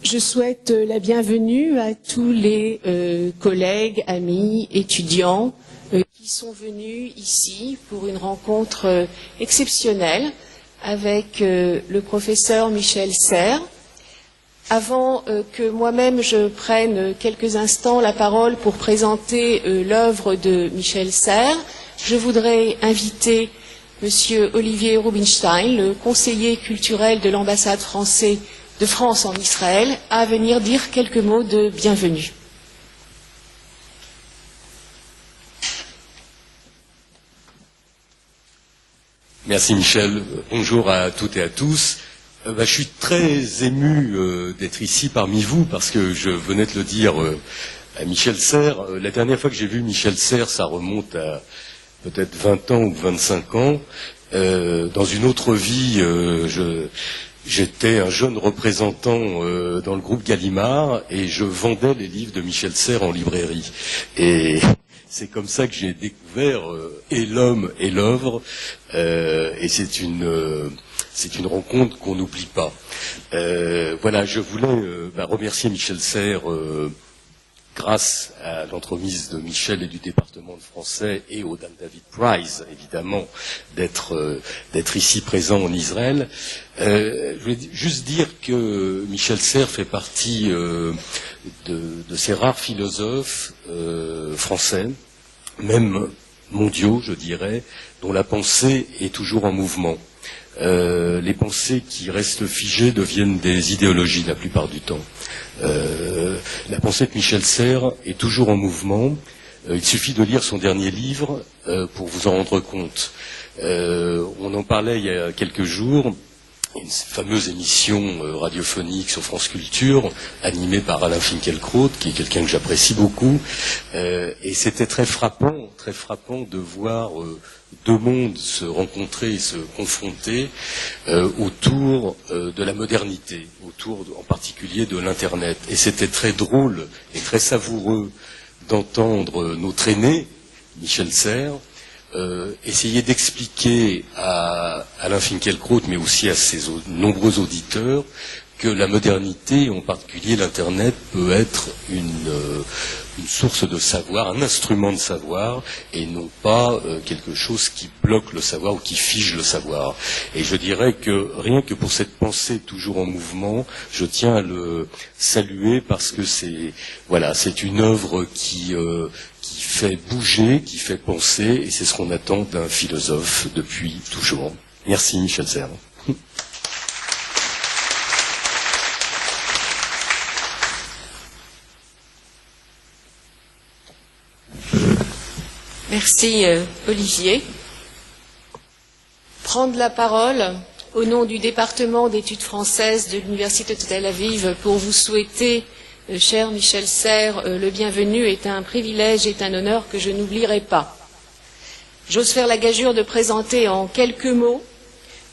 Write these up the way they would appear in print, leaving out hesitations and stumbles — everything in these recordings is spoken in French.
Je souhaite la bienvenue à tous les collègues, amis, étudiants qui sont venus ici pour une rencontre exceptionnelle avec le professeur Michel Serres. Avant que moi-même je prenne quelques instants la parole pour présenter l'œuvre de Michel Serres, je voudrais inviter Monsieur Olivier Rubinstein, le conseiller culturel de l'ambassade de France en Israël, à venir dire quelques mots de bienvenue. Merci Michel. Bonjour à toutes et à tous. Je suis très ému d'être ici parmi vous parce que je venais de le dire à Michel Serres. La dernière fois que j'ai vu Michel Serres, ça remonte à peut-être 20 ans ou 25 ans. Dans une autre vie, j'étais un jeune représentant dans le groupe Gallimard et je vendais les livres de Michel Serres en librairie. Et c'est comme ça que j'ai découvert et l'homme et l'œuvre. Et c'est une rencontre qu'on n'oublie pas. Voilà, je voulais remercier Michel Serres grâce à l'entremise de Michel et du département de français et au Dan David Prize, évidemment, d'être ici présent en Israël. Je voulais juste dire que Michel Serres fait partie de ces rares philosophes français, même mondiaux, je dirais, dont la pensée est toujours en mouvement. Les pensées qui restent figées deviennent des idéologies la plupart du temps. La pensée de Michel Serres est toujours en mouvement. Il suffit de lire son dernier livre pour vous en rendre compte. On en parlait il y a quelques jours. Une fameuse émission radiophonique sur France Culture, animée par Alain Finkielkraut, qui est quelqu'un que j'apprécie beaucoup. Et c'était très frappant de voir deux mondes se rencontrer et se confronter autour de la modernité, autour en particulier de l'Internet. Et c'était très drôle et très savoureux d'entendre notre aîné, Michel Serres, essayer d'expliquer à Alain Finkielkraut, mais aussi à ses nombreux auditeurs, que la modernité, en particulier l'Internet, peut être une source de savoir, un instrument de savoir, et non pas quelque chose qui bloque le savoir ou qui fige le savoir. Et je dirais que rien que pour cette pensée toujours en mouvement, je tiens à le saluer parce que c'est une œuvre qui fait bouger, qui fait penser, et c'est ce qu'on attend d'un philosophe depuis toujours. Merci Michel Serres. Merci Olivier. Prendre la parole au nom du département d'études françaises de l'Université de Tel Aviv pour vous souhaiter, cher Michel Serres, le bienvenu est un privilège et un honneur que je n'oublierai pas. J'ose faire la gageure de présenter en quelques mots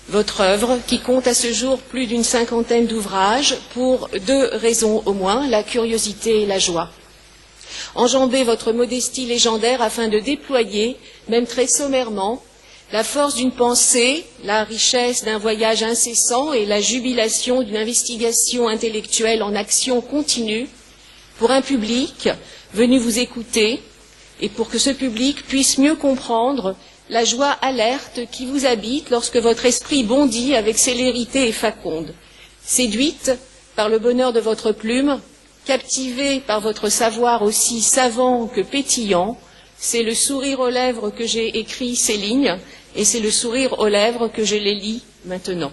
votre œuvre qui compte à ce jour plus d'une cinquantaine d'ouvrages pour deux raisons au moins, la curiosité et la joie. Enjambez votre modestie légendaire afin de déployer, même très sommairement, la force d'une pensée, la richesse d'un voyage incessant et la jubilation d'une investigation intellectuelle en action continue pour un public venu vous écouter et pour que ce public puisse mieux comprendre la joie alerte qui vous habite lorsque votre esprit bondit avec célérité et faconde, séduite par le bonheur de votre plume, captivé par votre savoir aussi savant que pétillant, c'est le sourire aux lèvres que j'ai écrit ces lignes, et c'est le sourire aux lèvres que je les lis maintenant.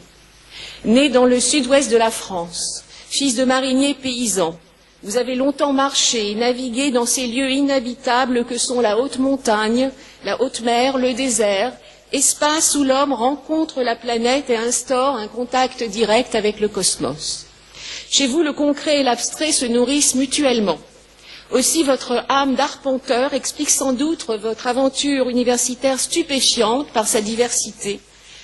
Né dans le sud-ouest de la France, fils de mariniers paysans, vous avez longtemps marché et navigué dans ces lieux inhabitables que sont la haute montagne, la haute mer, le désert, espace où l'homme rencontre la planète et instaure un contact direct avec le cosmos. Chez vous, le concret et l'abstrait se nourrissent mutuellement. Aussi, votre âme d'arpenteur explique sans doute votre aventure universitaire stupéfiante par sa diversité.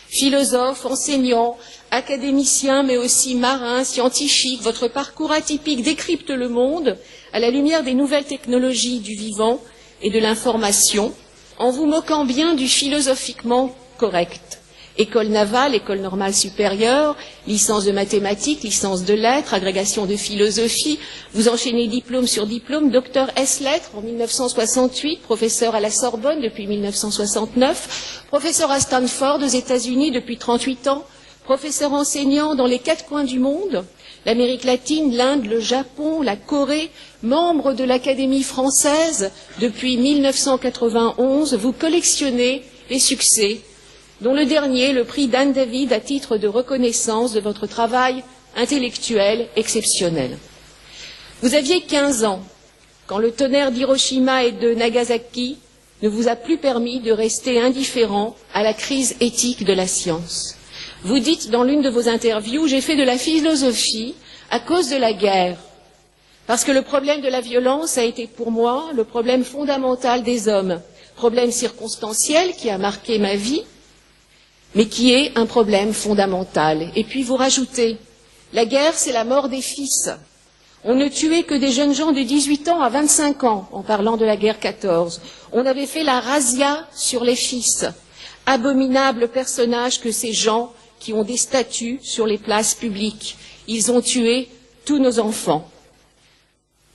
Philosophe, enseignant, académicien, mais aussi marin, scientifique, votre parcours atypique décrypte le monde à la lumière des nouvelles technologies du vivant et de l'information, en vous moquant bien du philosophiquement correct. École navale, école normale supérieure, licence de mathématiques, licence de lettres, agrégation de philosophie. Vous enchaînez diplôme sur diplôme, docteur S-lettres en 1968, professeur à la Sorbonne depuis 1969, professeur à Stanford aux États-Unis depuis 38 ans, professeur enseignant dans les 4 coins du monde, l'Amérique latine, l'Inde, le Japon, la Corée, membre de l'Académie française depuis 1991, vous collectionnez les succès, dont le dernier, le prix d'Anne David, à titre de reconnaissance de votre travail intellectuel exceptionnel. Vous aviez 15 ans quand le tonnerre d'Hiroshima et de Nagasaki ne vous a plus permis de rester indifférent à la crise éthique de la science. Vous dites dans l'une de vos interviews, j'ai fait de la philosophie à cause de la guerre, parce que le problème de la violence a été pour moi le problème fondamental des hommes, problème circonstanciel qui a marqué ma vie, mais qui est un problème fondamental. Et puis vous rajoutez, la guerre c'est la mort des fils. On ne tuait que des jeunes gens de 18 ans à 25 ans, en parlant de la guerre 14. On avait fait la razzia sur les fils. Abominables personnages que ces gens qui ont des statues sur les places publiques. Ils ont tué tous nos enfants.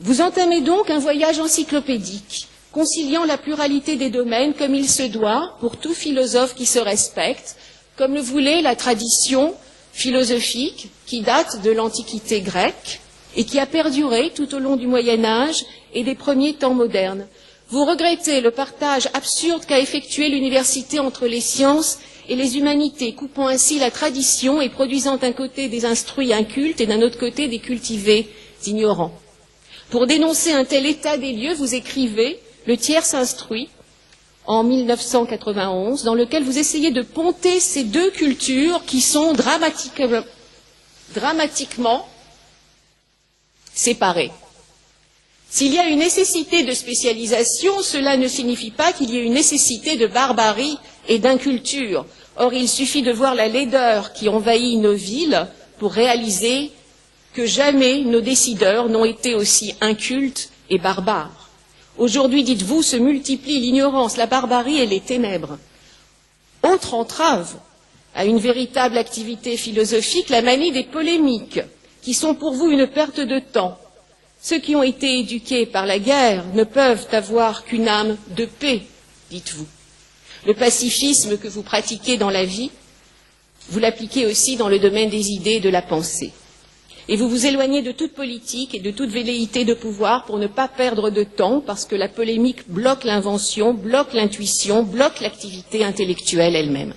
Vous entamez donc un voyage encyclopédique, conciliant la pluralité des domaines comme il se doit pour tout philosophe qui se respecte, comme le voulait la tradition philosophique qui date de l'Antiquité grecque et qui a perduré tout au long du Moyen Âge et des premiers temps modernes. Vous regrettez le partage absurde qu'a effectué l'université entre les sciences et les humanités, coupant ainsi la tradition et produisant d'un côté des instruits incultes et d'un autre côté des cultivés ignorants. Pour dénoncer un tel état des lieux, vous écrivez « Le tiers s'instruit » en 1991, dans lequel vous essayez de ponter ces deux cultures qui sont dramatiquement séparées. S'il y a une nécessité de spécialisation, cela ne signifie pas qu'il y ait une nécessité de barbarie et d'inculture. Or, il suffit de voir la laideur qui envahit nos villes pour réaliser que jamais nos décideurs n'ont été aussi incultes et barbares. Aujourd'hui, dites-vous, se multiplient l'ignorance, la barbarie et les ténèbres. Autre entrave à une véritable activité philosophique, la manie des polémiques, qui sont pour vous une perte de temps. Ceux qui ont été éduqués par la guerre ne peuvent avoir qu'une âme de paix, dites-vous. Le pacifisme que vous pratiquez dans la vie, vous l'appliquez aussi dans le domaine des idées et de la pensée. Et vous vous éloignez de toute politique et de toute velléité de pouvoir pour ne pas perdre de temps, parce que la polémique bloque l'invention, bloque l'intuition, bloque l'activité intellectuelle elle-même.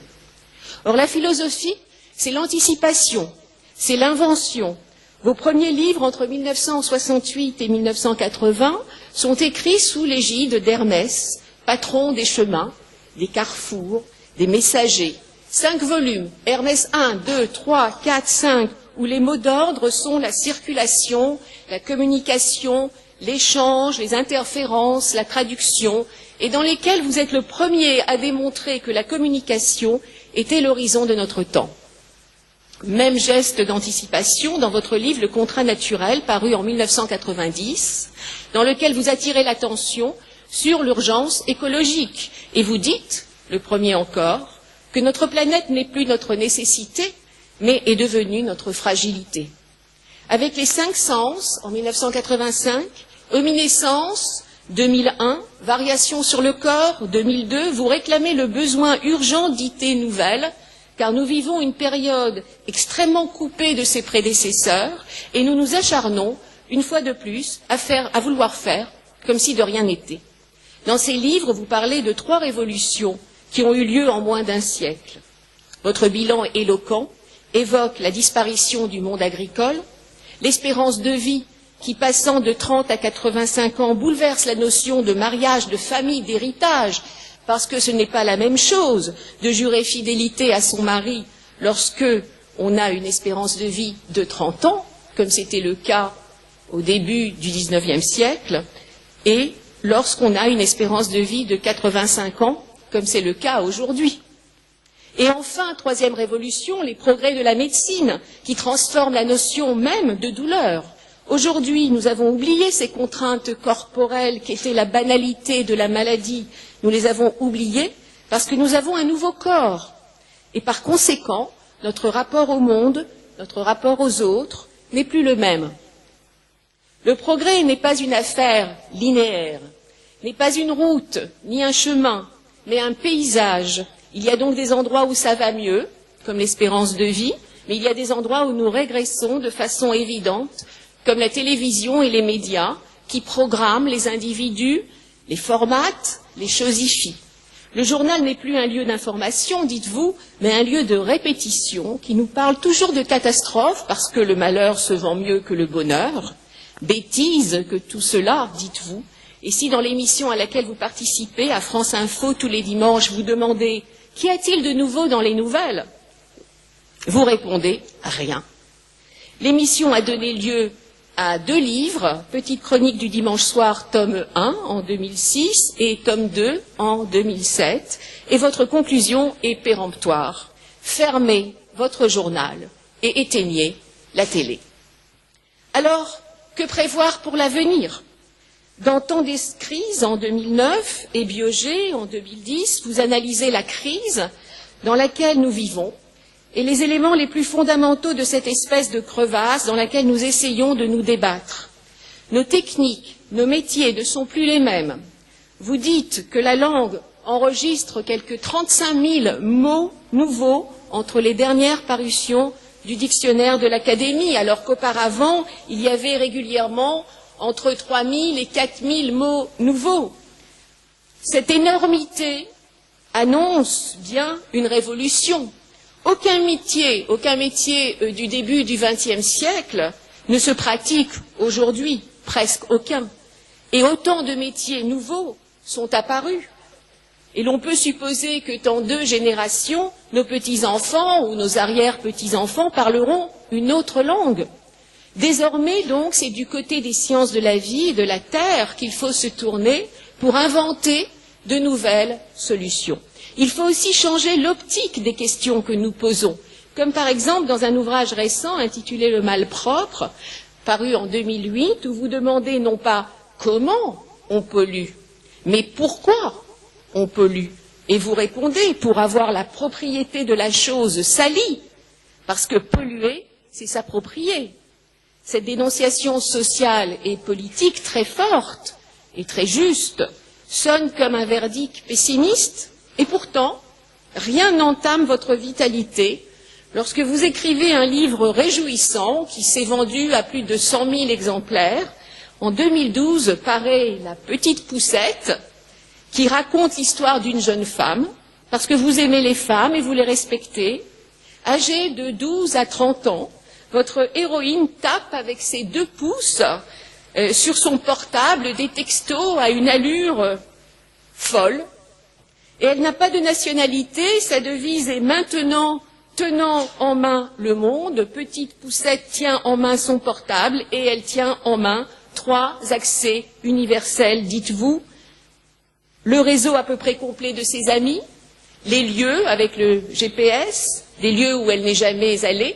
Or, la philosophie, c'est l'anticipation, c'est l'invention. Vos premiers livres, entre 1968 et 1980, sont écrits sous l'égide d'Hermès, patron des chemins, des carrefours, des messagers. 5 volumes, Hermès 1, 2, 3, 4, 5, où les mots d'ordre sont la circulation, la communication, l'échange, les interférences, la traduction, et dans lesquels vous êtes le premier à démontrer que la communication était l'horizon de notre temps. Même geste d'anticipation dans votre livre Le contrat naturel, paru en 1990, dans lequel vous attirez l'attention sur l'urgence écologique. Et vous dites, le premier encore, que notre planète n'est plus notre nécessité, mais est devenue notre fragilité. Avec les 5 sens, en 1985, Omniscience, 2001, Variations sur le corps, 2002, vous réclamez le besoin urgent d'idées nouvelles, car nous vivons une période extrêmement coupée de ses prédécesseurs, et nous nous acharnons, une fois de plus, à vouloir faire comme si de rien n'était. Dans ces livres, vous parlez de 3 révolutions qui ont eu lieu en moins d'1 siècle. Votre bilan éloquent évoque la disparition du monde agricole, l'espérance de vie qui, passant de 30 à 85 ans, bouleverse la notion de mariage, de famille, d'héritage, parce que ce n'est pas la même chose de jurer fidélité à son mari lorsque on a une espérance de vie de 30 ans, comme c'était le cas au début du XIXe siècle, et lorsqu'on a une espérance de vie de 85 ans, comme c'est le cas aujourd'hui. Et enfin, 3e révolution, les progrès de la médecine qui transforment la notion même de douleur. Aujourd'hui, nous avons oublié ces contraintes corporelles qui étaient la banalité de la maladie. Nous les avons oubliées parce que nous avons un nouveau corps. Et par conséquent, notre rapport au monde, notre rapport aux autres, n'est plus le même. Le progrès n'est pas une affaire linéaire, n'est pas une route, ni un chemin, mais un paysage. Il y a donc des endroits où ça va mieux, comme l'espérance de vie, mais il y a des endroits où nous régressons de façon évidente, comme la télévision et les médias, qui programment les individus, les formatent, les chosifient. Le journal n'est plus un lieu d'information, dites-vous, mais un lieu de répétition qui nous parle toujours de catastrophes parce que le malheur se vend mieux que le bonheur. Bêtise que tout cela, dites-vous. Et si dans l'émission à laquelle vous participez, à France Info, tous les dimanches, vous demandez « Qu'y a-t-il de nouveau dans les nouvelles ?» vous répondez « Rien ». L'émission a donné lieu à 2 livres, Petite chronique du dimanche soir, tome 1 en 2006 et tome 2 en 2007. Et votre conclusion est péremptoire. Fermez votre journal et éteignez la télé. Alors, que prévoir pour l'avenir? Dans Temps des crises en 2009 et Biogé en 2010, vous analysez la crise dans laquelle nous vivons et les éléments les plus fondamentaux de cette espèce de crevasse dans laquelle nous essayons de nous débattre. Nos techniques, nos métiers ne sont plus les mêmes. Vous dites que la langue enregistre quelques 35 000 mots nouveaux entre les dernières parutions du dictionnaire de l'Académie, alors qu'auparavant, il y avait régulièrement entre 3 000 et 4 000 mots nouveaux. Cette énormité annonce bien une révolution. Aucun métier du début du XXe siècle ne se pratique aujourd'hui, presque aucun. Et autant de métiers nouveaux sont apparus. Et l'on peut supposer que dans 2 générations, nos petits-enfants ou nos arrière-petits-enfants parleront une autre langue. Désormais, donc, c'est du côté des sciences de la vie et de la terre qu'il faut se tourner pour inventer de nouvelles solutions. Il faut aussi changer l'optique des questions que nous posons, comme par exemple dans un ouvrage récent intitulé Le malpropre, paru en 2008, où vous demandez non pas comment on pollue, mais pourquoi on pollue. Et vous répondez pour avoir la propriété de la chose salie, parce que polluer, c'est s'approprier. Cette dénonciation sociale et politique très forte et très juste sonne comme un verdict pessimiste, et pourtant, rien n'entame votre vitalité lorsque vous écrivez un livre réjouissant qui s'est vendu à plus de 100 000 exemplaires. En 2012 paraît La Petite Poussette, qui raconte l'histoire d'une jeune femme, parce que vous aimez les femmes et vous les respectez. Âgée de 12 à 30 ans, votre héroïne tape avec ses 2 pouces sur son portable des textos à une allure folle. Et elle n'a pas de nationalité, sa devise est maintenant tenant en main le monde. Petite Poussette tient en main son portable et elle tient en main 3 accès universels, dites-vous. Le réseau à peu près complet de ses amis, les lieux avec le GPS, des lieux où elle n'est jamais allée,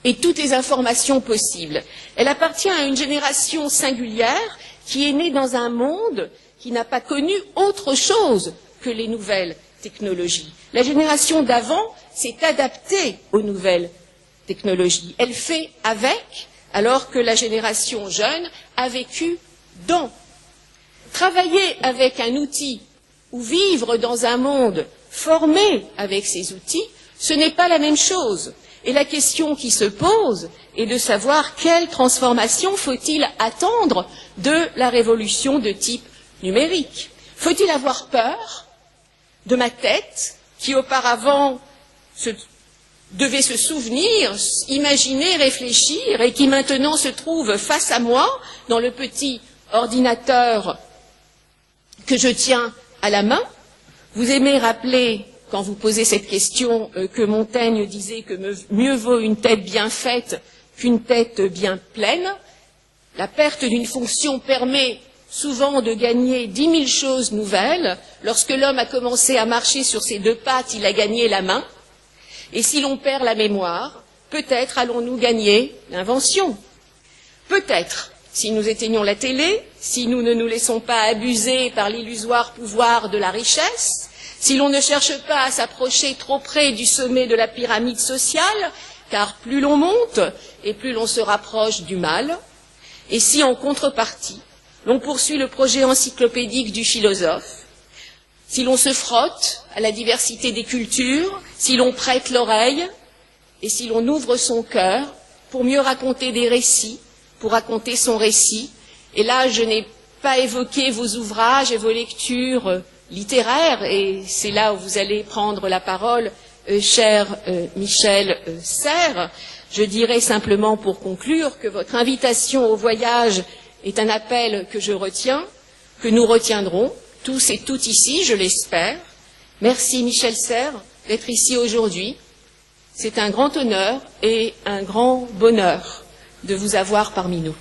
et toutes les informations possibles. Elle appartient à une génération singulière qui est née dans un monde qui n'a pas connu autre chose que les nouvelles technologies. La génération d'avant s'est adaptée aux nouvelles technologies. Elle fait avec, alors que la génération jeune a vécu dans. Travailler avec un outil ou vivre dans un monde formé avec ces outils, ce n'est pas la même chose. Et la question qui se pose est de savoir quelle transformation faut-il attendre de la révolution de type numérique. Faut-il avoir peur de ma tête, qui auparavant devait se souvenir, imaginer, réfléchir, et qui maintenant se trouve face à moi, dans le petit ordinateur que je tiens à la main? Vous aimez rappeler, quand vous posez cette question, que Montaigne disait que mieux vaut une tête bien faite qu'une tête bien pleine. La perte d'une fonction permet souvent de gagner 10 000 choses nouvelles. Lorsque l'homme a commencé à marcher sur ses 2 pattes, il a gagné la main. Et si l'on perd la mémoire, peut-être allons-nous gagner l'invention. Peut-être, si nous éteignons la télé, si nous ne nous laissons pas abuser par l'illusoire pouvoir de la richesse, si l'on ne cherche pas à s'approcher trop près du sommet de la pyramide sociale, car plus l'on monte et plus l'on se rapproche du mal, et si en contrepartie, l'on poursuit le projet encyclopédique du philosophe, si l'on se frotte à la diversité des cultures, si l'on prête l'oreille et si l'on ouvre son cœur pour mieux raconter des récits, pour raconter son récit. Et là, je n'ai pas évoqué vos ouvrages et vos lectures littéraires, et c'est là où vous allez prendre la parole, cher Michel Serres. Je dirais simplement pour conclure que votre invitation au voyage est un appel que je retiens, que nous retiendrons, tous et toutes ici, je l'espère. Merci Michel Serres d'être ici aujourd'hui. C'est un grand honneur et un grand bonheur de vous avoir parmi nous.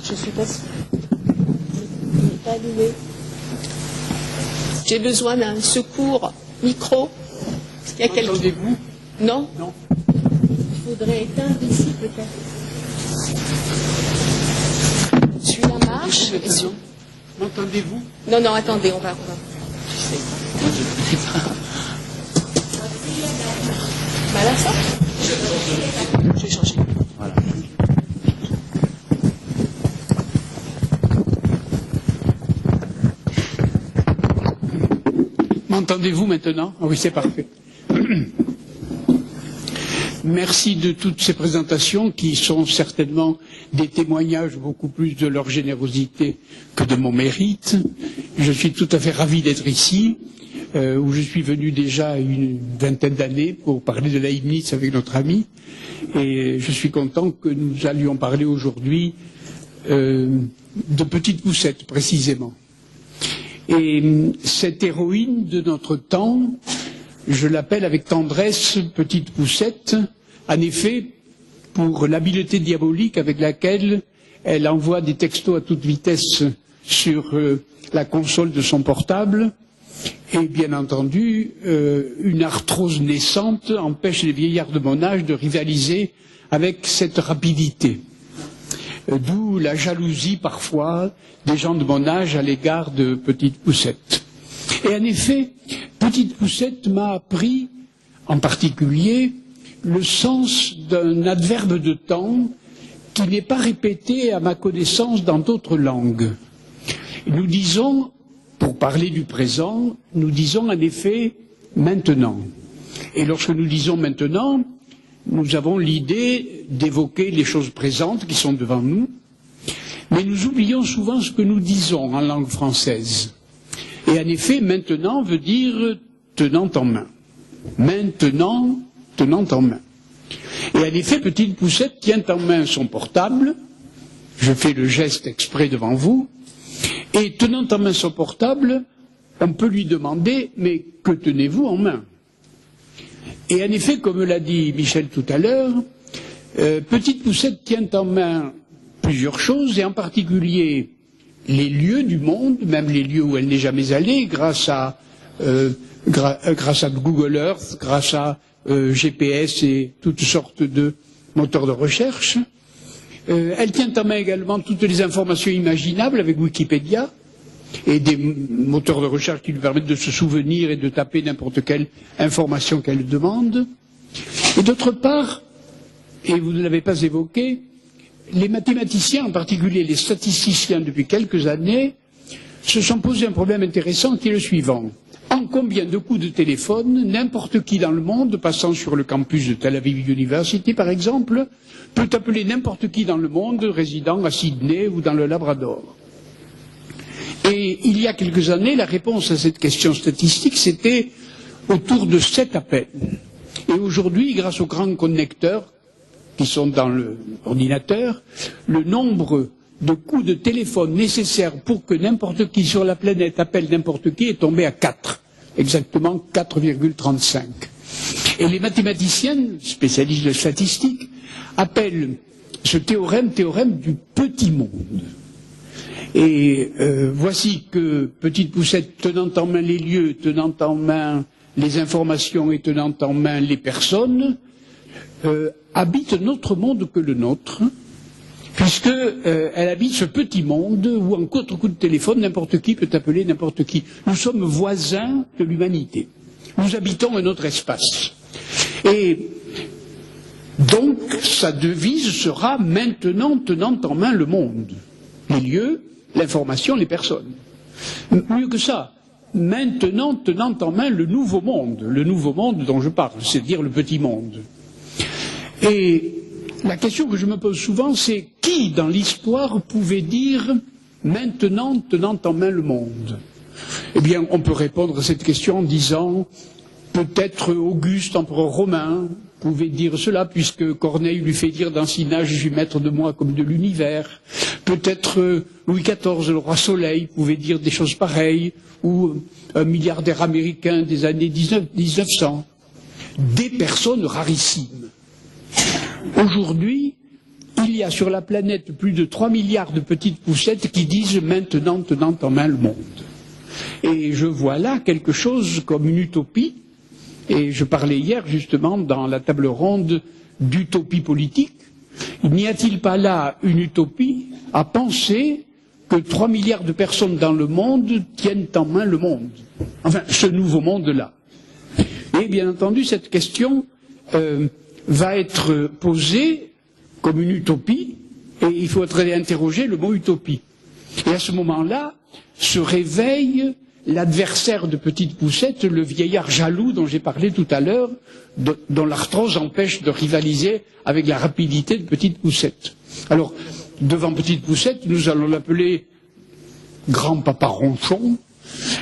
Je suis pas sûre. Il n'est pas allumé. J'ai besoin d'un secours micro. Est-ce qu'il y a quelqu'un? Entendez-vous? Non? Non. Il faudrait éteindre ici peut-être. Celui-là marche. M'entendez-vous? Non, non, attendez, on va. Bah là, ça? Je vais changer. Voilà. M'entendez-vous maintenant? Ah oui, c'est parfait. Merci de toutes ces présentations qui sont certainement des témoignages beaucoup plus de leur générosité que de mon mérite. Je suis tout à fait ravi d'être ici, où je suis venu déjà une vingtaine d'années pour parler de Leibniz avec notre ami. Et je suis content que nous allions parler aujourd'hui de Petite Poucette, précisément. Et cette héroïne de notre temps, je l'appelle avec tendresse Petite Poucette, en effet, pour l'habileté diabolique avec laquelle elle envoie des textos à toute vitesse sur la console de son portable, et bien entendu, une arthrose naissante empêche les vieillards de mon âge de rivaliser avec cette rapidité. D'où la jalousie parfois des gens de mon âge à l'égard de Petite Poucette. Et en effet, Petite Poucette m'a appris, en particulier, le sens d'un adverbe de temps qui n'est pas répété, à ma connaissance, dans d'autres langues. Nous disons, pour parler du présent, nous disons en effet maintenant. Et lorsque nous disons maintenant, nous avons l'idée d'évoquer les choses présentes qui sont devant nous, mais nous oublions souvent ce que nous disons en langue française. Et en effet, maintenant veut dire tenant en main. Maintenant, tenant en main. Et en effet, Petite Poucette tient en main son portable, je fais le geste exprès devant vous, et tenant en main son portable, on peut lui demander, mais que tenez-vous en main? Et en effet, comme l'a dit Michel tout à l'heure, Petite Poucette tient en main plusieurs choses, et en particulier les lieux du monde, même les lieux où elle n'est jamais allée, grâce à Google Earth, grâce à GPS et toutes sortes de moteurs de recherche. Elle tient en main également toutes les informations imaginables avec Wikipédia et des moteurs de recherche qui lui permettent de se souvenir et de taper n'importe quelle information qu'elle demande. Et d'autre part, et vous ne l'avez pas évoqué, les mathématiciens, en particulier les statisticiens depuis quelques années, se sont posé un problème intéressant qui est le suivant. En combien de coups de téléphone, n'importe qui dans le monde, passant sur le campus de Tel Aviv University par exemple, peut appeler n'importe qui dans le monde résidant à Sydney ou dans le Labrador. Et il y a quelques années, la réponse à cette question statistique, c'était autour de 7 appels. Et aujourd'hui, grâce aux grands connecteurs qui sont dans l'ordinateur, le nombre de coups de téléphone nécessaires pour que n'importe qui sur la planète appelle n'importe qui est tombé à 4, exactement 4,35. Et les mathématiciens, spécialistes de statistique, appellent ce théorème du petit monde. Et voici que Petite Poucette, tenant en main les lieux, tenant en main les informations et tenant en main les personnes, habite un autre monde que le nôtre, puisque elle habite ce petit monde où en contre coup de téléphone, n'importe qui peut appeler n'importe qui. Nous sommes voisins de l'humanité. Nous habitons un autre espace. Et donc, sa devise sera maintenant tenant en main le monde. Les lieux, l'information, les personnes. Mieux que ça, maintenant tenant en main le nouveau monde dont je parle, c'est-à-dire le petit monde. Et la question que je me pose souvent, c'est qui dans l'histoire pouvait dire maintenant tenant en main le monde? Eh bien, on peut répondre à cette question en disant peut-être Auguste, empereur romain, pouvait dire cela, puisque Corneille lui fait dire dans Cinna, je suis maître de moi comme de l'univers. Peut-être Louis XIV, le roi Soleil, pouvait dire des choses pareilles, ou un milliardaire américain des années 1900. Des personnes rarissimes. Aujourd'hui, il y a sur la planète plus de 3 milliards de petites poussettes qui disent maintenant tenant en main le monde. Et je vois là quelque chose comme une utopie. Et je parlais hier justement dans la table ronde d'utopie politique. N'y a-t-il pas là une utopie à penser que 3 milliards de personnes dans le monde tiennent en main le monde? Enfin, ce nouveau monde-là. Et bien entendu, cette question va être posée comme une utopie, et il faudrait interroger le mot utopie. Et à ce moment-là, se réveille l'adversaire de Petite Poucette, le vieillard jaloux dont j'ai parlé tout à l'heure, dont l'arthrose empêche de rivaliser avec la rapidité de Petite Poucette. Alors, devant Petite Poucette, nous allons l'appeler Grand-Papa Ronchon,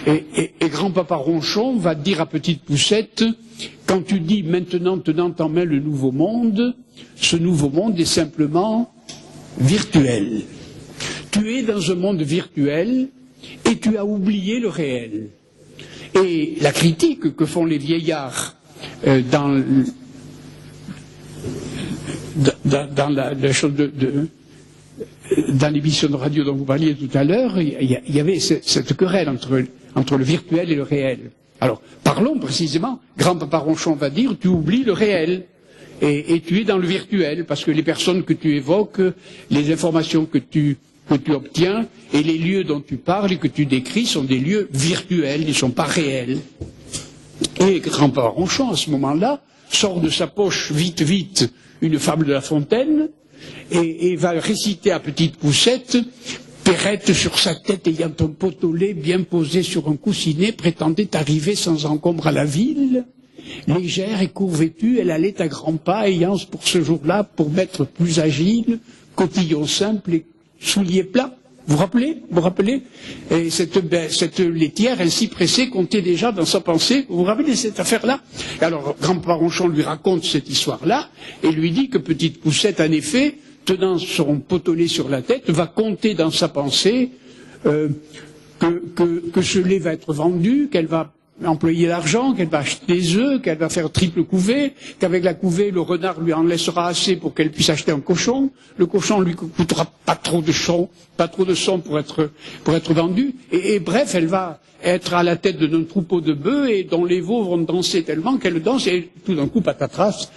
et Grand-Papa Ronchon va dire à Petite Poucette, quand tu dis maintenant tenant en main le nouveau monde, ce nouveau monde est simplement virtuel. Tu es dans un monde virtuel et tu as oublié le réel. Et la critique que font les vieillards dans l'émission de radio dont vous parliez tout à l'heure, il y avait cette querelle entre le virtuel et le réel. Alors, parlons précisément, Grand-Papa Ronchon va dire, tu oublies le réel, et tu es dans le virtuel, parce que les personnes que tu évoques, les informations que tu obtiens, et les lieux dont tu parles et que tu décris sont des lieux virtuels, ils ne sont pas réels. Et Grand-Papa Ronchon, à ce moment-là, sort de sa poche, vite, une fable de La Fontaine, et va réciter à Petite Poucette, Perrette sur sa tête ayant un pot au lait bien posé sur un coussinet prétendait arriver sans encombre à la ville. Légère et court-vêtue, elle allait à grands pas, ayant pour ce jour-là, pour m'être plus agile, cotillon simple et souliers plats. Vous vous rappelez Et cette laitière ainsi pressée comptait déjà dans sa pensée. Vous vous rappelez cette affaire-là? Alors, Grand-Papa Ronchon lui raconte cette histoire-là et lui dit que Petite Poucette, en effet, tenant son pot au lait sur la tête, va compter dans sa pensée que ce lait va être vendu, qu'elle va employer l'argent, qu'elle va acheter des œufs, qu'elle va faire triple couvée, qu'avec la couvée, le renard lui en laissera assez pour qu'elle puisse acheter un cochon. Le cochon lui coûtera pas trop de son pour être vendu. Et bref, elle va être à la tête d'un troupeau de bœufs et dont les veaux vont danser tellement qu'elle danse et tout d'un coup, patatras,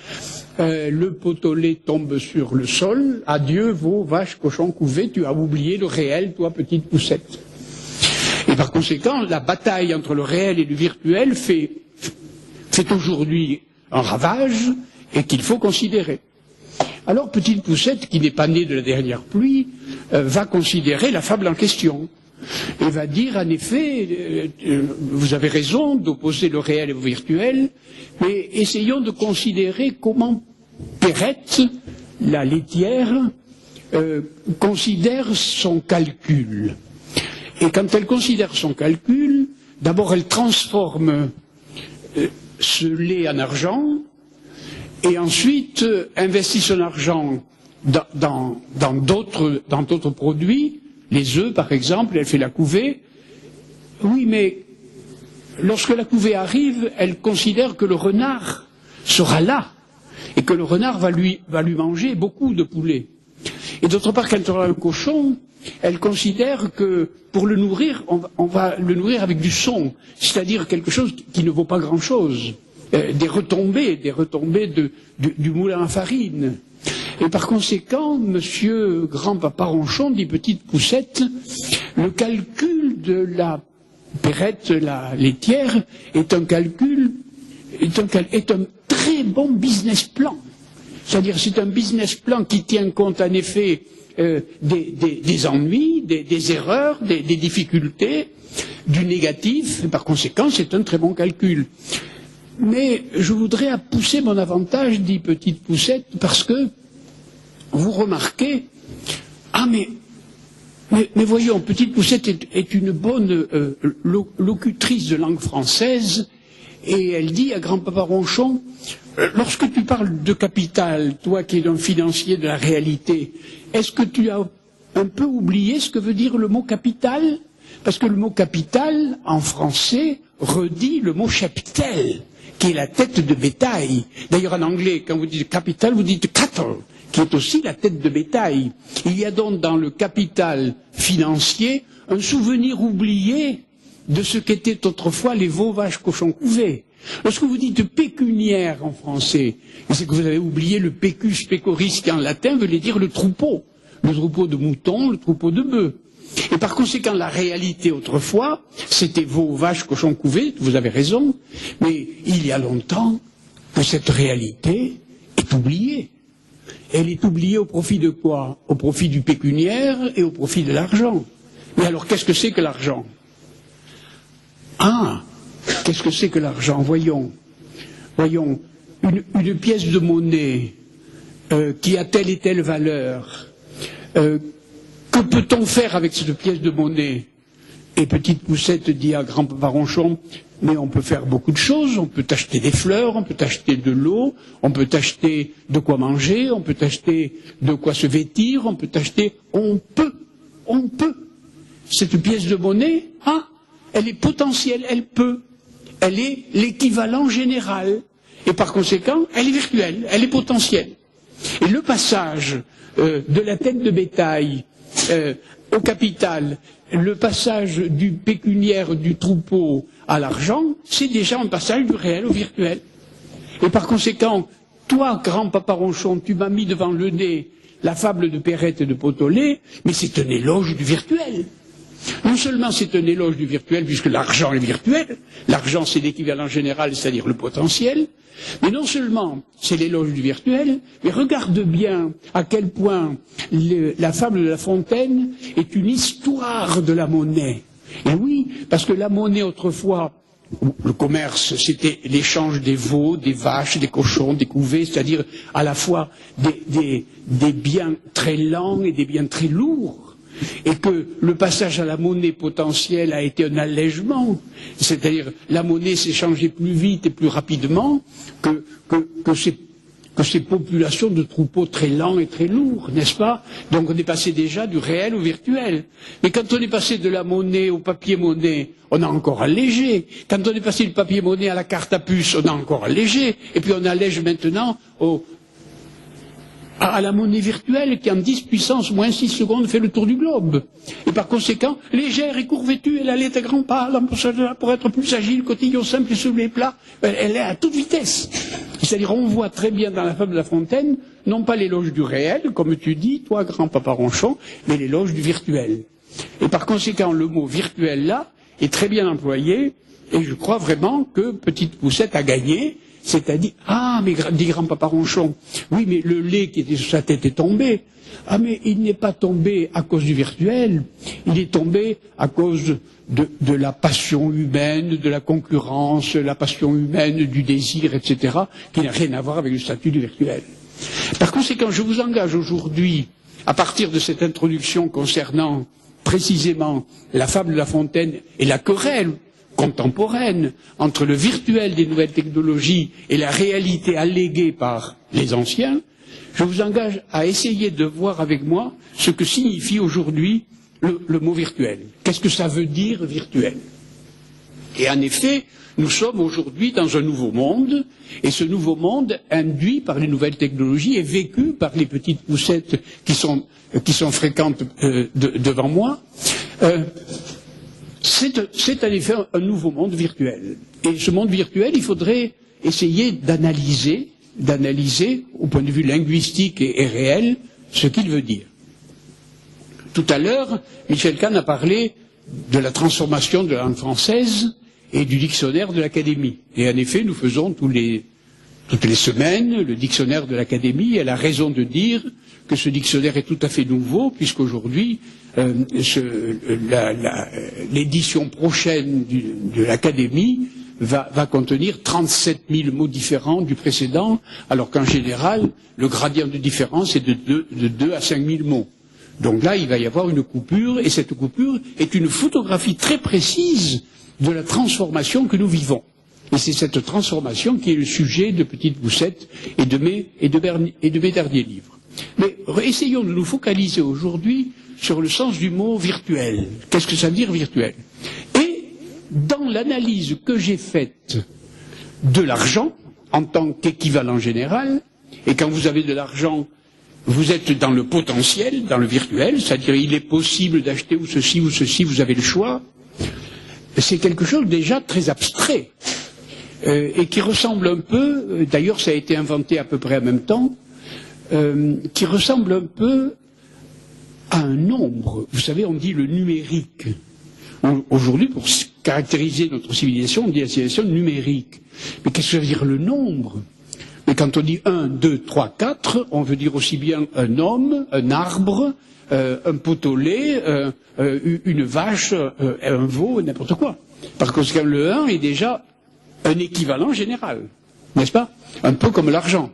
le pot au lait tombe sur le sol. Adieu, veaux, vaches, cochons, couvées, tu as oublié le réel, toi, Petite Poucette. Et par conséquent, la bataille entre le réel et le virtuel fait aujourd'hui un ravage et qu'il faut considérer. Alors, Petite Poucette, qui n'est pas née de la dernière pluie, va considérer la fable en question et va dire, en effet, vous avez raison d'opposer le réel et le virtuel, mais essayons de considérer comment Perrette, la laitière, considère son calcul. Et quand elle considère son calcul, d'abord elle transforme ce lait en argent, et ensuite investit son argent dans d'autres produits, les œufs par exemple, elle fait la couvée. Oui, mais lorsque la couvée arrive, elle considère que le renard sera là et que le renard va lui manger beaucoup de poulet. Et d'autre part, quand on aura le cochon, elle considère que pour le nourrir, on va le nourrir avec du son, c'est-à-dire quelque chose qui ne vaut pas grand-chose, des retombées du moulin à farine. Et par conséquent, monsieur grand-papa Ronchon dit petite poussette, le calcul de la Perrette, la laitière, est un très bon business plan. C'est-à-dire c'est un business plan qui tient compte en effet des ennuis, des erreurs, des difficultés, du négatif, et par conséquent c'est un très bon calcul. Mais je voudrais pousser mon avantage, dit petite poussette, parce que vous remarquez, mais voyons, petite poussette est une bonne locutrice de langue française, et elle dit à grand-papa Ronchon, lorsque tu parles de capital, toi qui es un financier de la réalité, est-ce que tu as un peu oublié ce que veut dire le mot capital? Parce que le mot capital, en français, redit le mot cheptel, qui est la tête de bétail. D'ailleurs, en anglais, quand vous dites capital, vous dites cattle, qui est aussi la tête de bétail. Il y a donc dans le capital financier un souvenir oublié de ce qu'étaient autrefois les veaux, vaches, cochons couvés. Lorsque vous dites pécuniaire en français, c'est que vous avez oublié le pecus pecoris qui en latin veut dire le troupeau de moutons, le troupeau de bœufs. Et par conséquent, la réalité autrefois, c'était veaux, vaches, cochons couvés, vous avez raison, mais il y a longtemps que cette réalité est oubliée. Elle est oubliée au profit de quoi? Au profit du pécuniaire et au profit de l'argent. Mais alors, qu'est-ce que c'est que l'argent? Qu'est-ce que c'est que l'argent? Voyons, une pièce de monnaie qui a telle et telle valeur, que peut-on faire avec cette pièce de monnaie? Et petite poussette dit à grand-papa Ronchon, mais on peut faire beaucoup de choses, on peut acheter des fleurs, on peut acheter de l'eau, on peut acheter de quoi manger, on peut acheter de quoi se vêtir, on peut. Cette pièce de monnaie, elle est potentielle, elle peut. Elle est l'équivalent général. Et par conséquent, elle est virtuelle, elle est potentielle. Et le passage de la tête de bétail au capital, le passage du pécuniaire du troupeau à l'argent, c'est déjà un passage du réel au virtuel. Et par conséquent, toi, grand-papa Ronchon, tu m'as mis devant le nez la fable de Perrette et de Pot-au-lait, mais c'est un éloge du virtuel. Non seulement c'est un éloge du virtuel, puisque l'argent est virtuel, l'argent c'est l'équivalent général, c'est-à-dire le potentiel, mais non seulement c'est l'éloge du virtuel, mais regarde bien à quel point la fable de La Fontaine est une histoire de la monnaie. Et oui, parce que la monnaie autrefois, le commerce, c'était l'échange des veaux, des vaches, des cochons, des couvées, c'est-à-dire à la fois des biens très lents et des biens très lourds. Et que le passage à la monnaie potentielle a été un allègement, c'est-à-dire la monnaie s'échangeait plus vite et plus rapidement que ces populations de troupeaux très lents et très lourds, n'est-ce pas? Donc on est passé déjà du réel au virtuel. Mais quand on est passé de la monnaie au papier-monnaie, on a encore allégé. Quand on est passé du papier-monnaie à la carte à puce, on a encore allégé. Et puis on allège maintenant à la monnaie virtuelle qui en 10 puissance moins 6 secondes fait le tour du globe. Et par conséquent, légère et court-vêtue, elle allait à grands pas, pour être plus agile, cotillon simple et sous les plats, elle est à toute vitesse. C'est-à-dire, on voit très bien dans la fable de La Fontaine, non pas l'éloge du réel, comme tu dis, toi, grand-papa Ronchon, mais l'éloge du virtuel. Et par conséquent, le mot virtuel là est très bien employé, et je crois vraiment que Petite Poussette a gagné. C'est-à-dire, mais dit grand-papa Ronchon, oui, mais le lait qui était sur sa tête est tombé. Mais il n'est pas tombé à cause du virtuel, il est tombé à cause de la passion humaine, de la concurrence, la passion humaine, du désir, etc., qui n'a rien à voir avec le statut du virtuel. Par conséquent, je vous engage aujourd'hui, à partir de cette introduction concernant précisément la fable de La Fontaine et la querelle contemporaine entre le virtuel des nouvelles technologies et la réalité alléguée par les anciens, je vous engage à essayer de voir avec moi ce que signifie aujourd'hui le mot virtuel. Qu'est-ce que ça veut dire virtuel? Et en effet, nous sommes aujourd'hui dans un nouveau monde, et ce nouveau monde, induit par les nouvelles technologies, est vécu par les petites poussettes qui sont fréquentes devant moi. C'est en effet un nouveau monde virtuel. Et ce monde virtuel, il faudrait essayer d'analyser au point de vue linguistique et réel ce qu'il veut dire. Tout à l'heure, Michel Kahn a parlé de la transformation de la langue française et du dictionnaire de l'Académie. Et en effet, nous faisons toutes les semaines le dictionnaire de l'Académie. Elle a raison de dire que ce dictionnaire est tout à fait nouveau, puisqu'aujourd'hui, l'édition prochaine de l'Académie va contenir 37 000 mots différents du précédent, alors qu'en général, le gradient de différence est de 2 à 5 000 mots. Donc là, il va y avoir une coupure, et cette coupure est une photographie très précise de la transformation que nous vivons. Et c'est cette transformation qui est le sujet de Petites Poussettes et de mes derniers livres. Mais essayons de nous focaliser aujourd'hui sur le sens du mot virtuel. Qu'est-ce que ça veut dire virtuel? Et dans l'analyse que j'ai faite de l'argent en tant qu'équivalent général, et quand vous avez de l'argent, vous êtes dans le potentiel, dans le virtuel, c'est-à-dire il est possible d'acheter ou ceci, vous avez le choix. C'est quelque chose déjà très abstrait et qui ressemble un peu, d'ailleurs ça a été inventé à peu près en même temps, qui ressemble un peu à un nombre. Vous savez, on dit le numérique. Aujourd'hui, pour caractériser notre civilisation, on dit la civilisation numérique. Mais qu'est-ce que ça veut dire le nombre? Mais quand on dit 1, 2, 3, 4, on veut dire aussi bien un homme, un arbre, un pot au lait, une vache, un veau, n'importe quoi. Par conséquent, le 1 est déjà un équivalent général, n'est-ce pas? Un peu comme l'argent.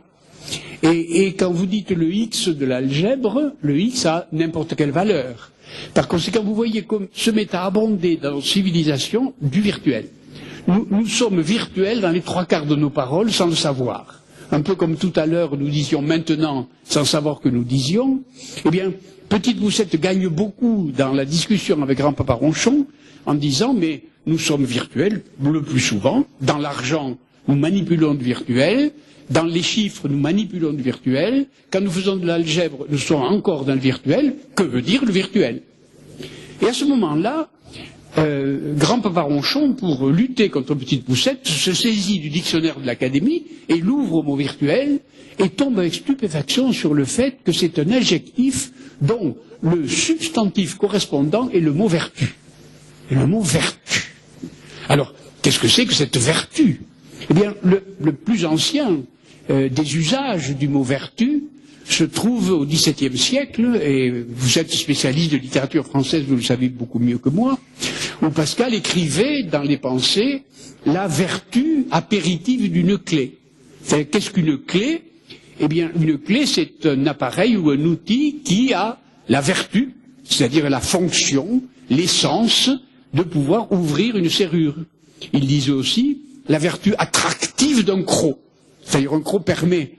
Et quand vous dites le X de l'algèbre, le X a n'importe quelle valeur. Par conséquent, vous voyez comme se met à abonder dans notre civilisation du virtuel. Nous sommes virtuels dans les 3/4 de nos paroles sans le savoir. Un peu comme tout à l'heure nous disions maintenant sans savoir que nous disions. Eh bien, Petite Poussette gagne beaucoup dans la discussion avec Grand-Papa Ronchon en disant mais nous sommes virtuels le plus souvent. Dans l'argent, nous manipulons du virtuel. Dans les chiffres, nous manipulons du virtuel. Quand nous faisons de l'algèbre, nous sommes encore dans le virtuel. Que veut dire le virtuel? Et à ce moment-là, Grand-Papa Ronchon, pour lutter contre Petite Poussette, se saisit du dictionnaire de l'Académie et l'ouvre au mot virtuel et tombe avec stupéfaction sur le fait que c'est un adjectif dont le substantif correspondant est le mot vertu. Et le mot vertu. Alors, qu'est-ce que c'est que cette vertu? Eh bien, le plus ancien des usages du mot vertu se trouve au XVIIe siècle, et vous êtes spécialiste de littérature française, vous le savez beaucoup mieux que moi, où Pascal écrivait dans les Pensées la vertu apéritive d'une clé. Qu'est-ce qu'une clé? Eh bien, une clé, c'est un appareil ou un outil qui a la vertu, c'est-à-dire la fonction, l'essence de pouvoir ouvrir une serrure. Il disait aussi la vertu attractive d'un croc. C'est-à-dire un croc permet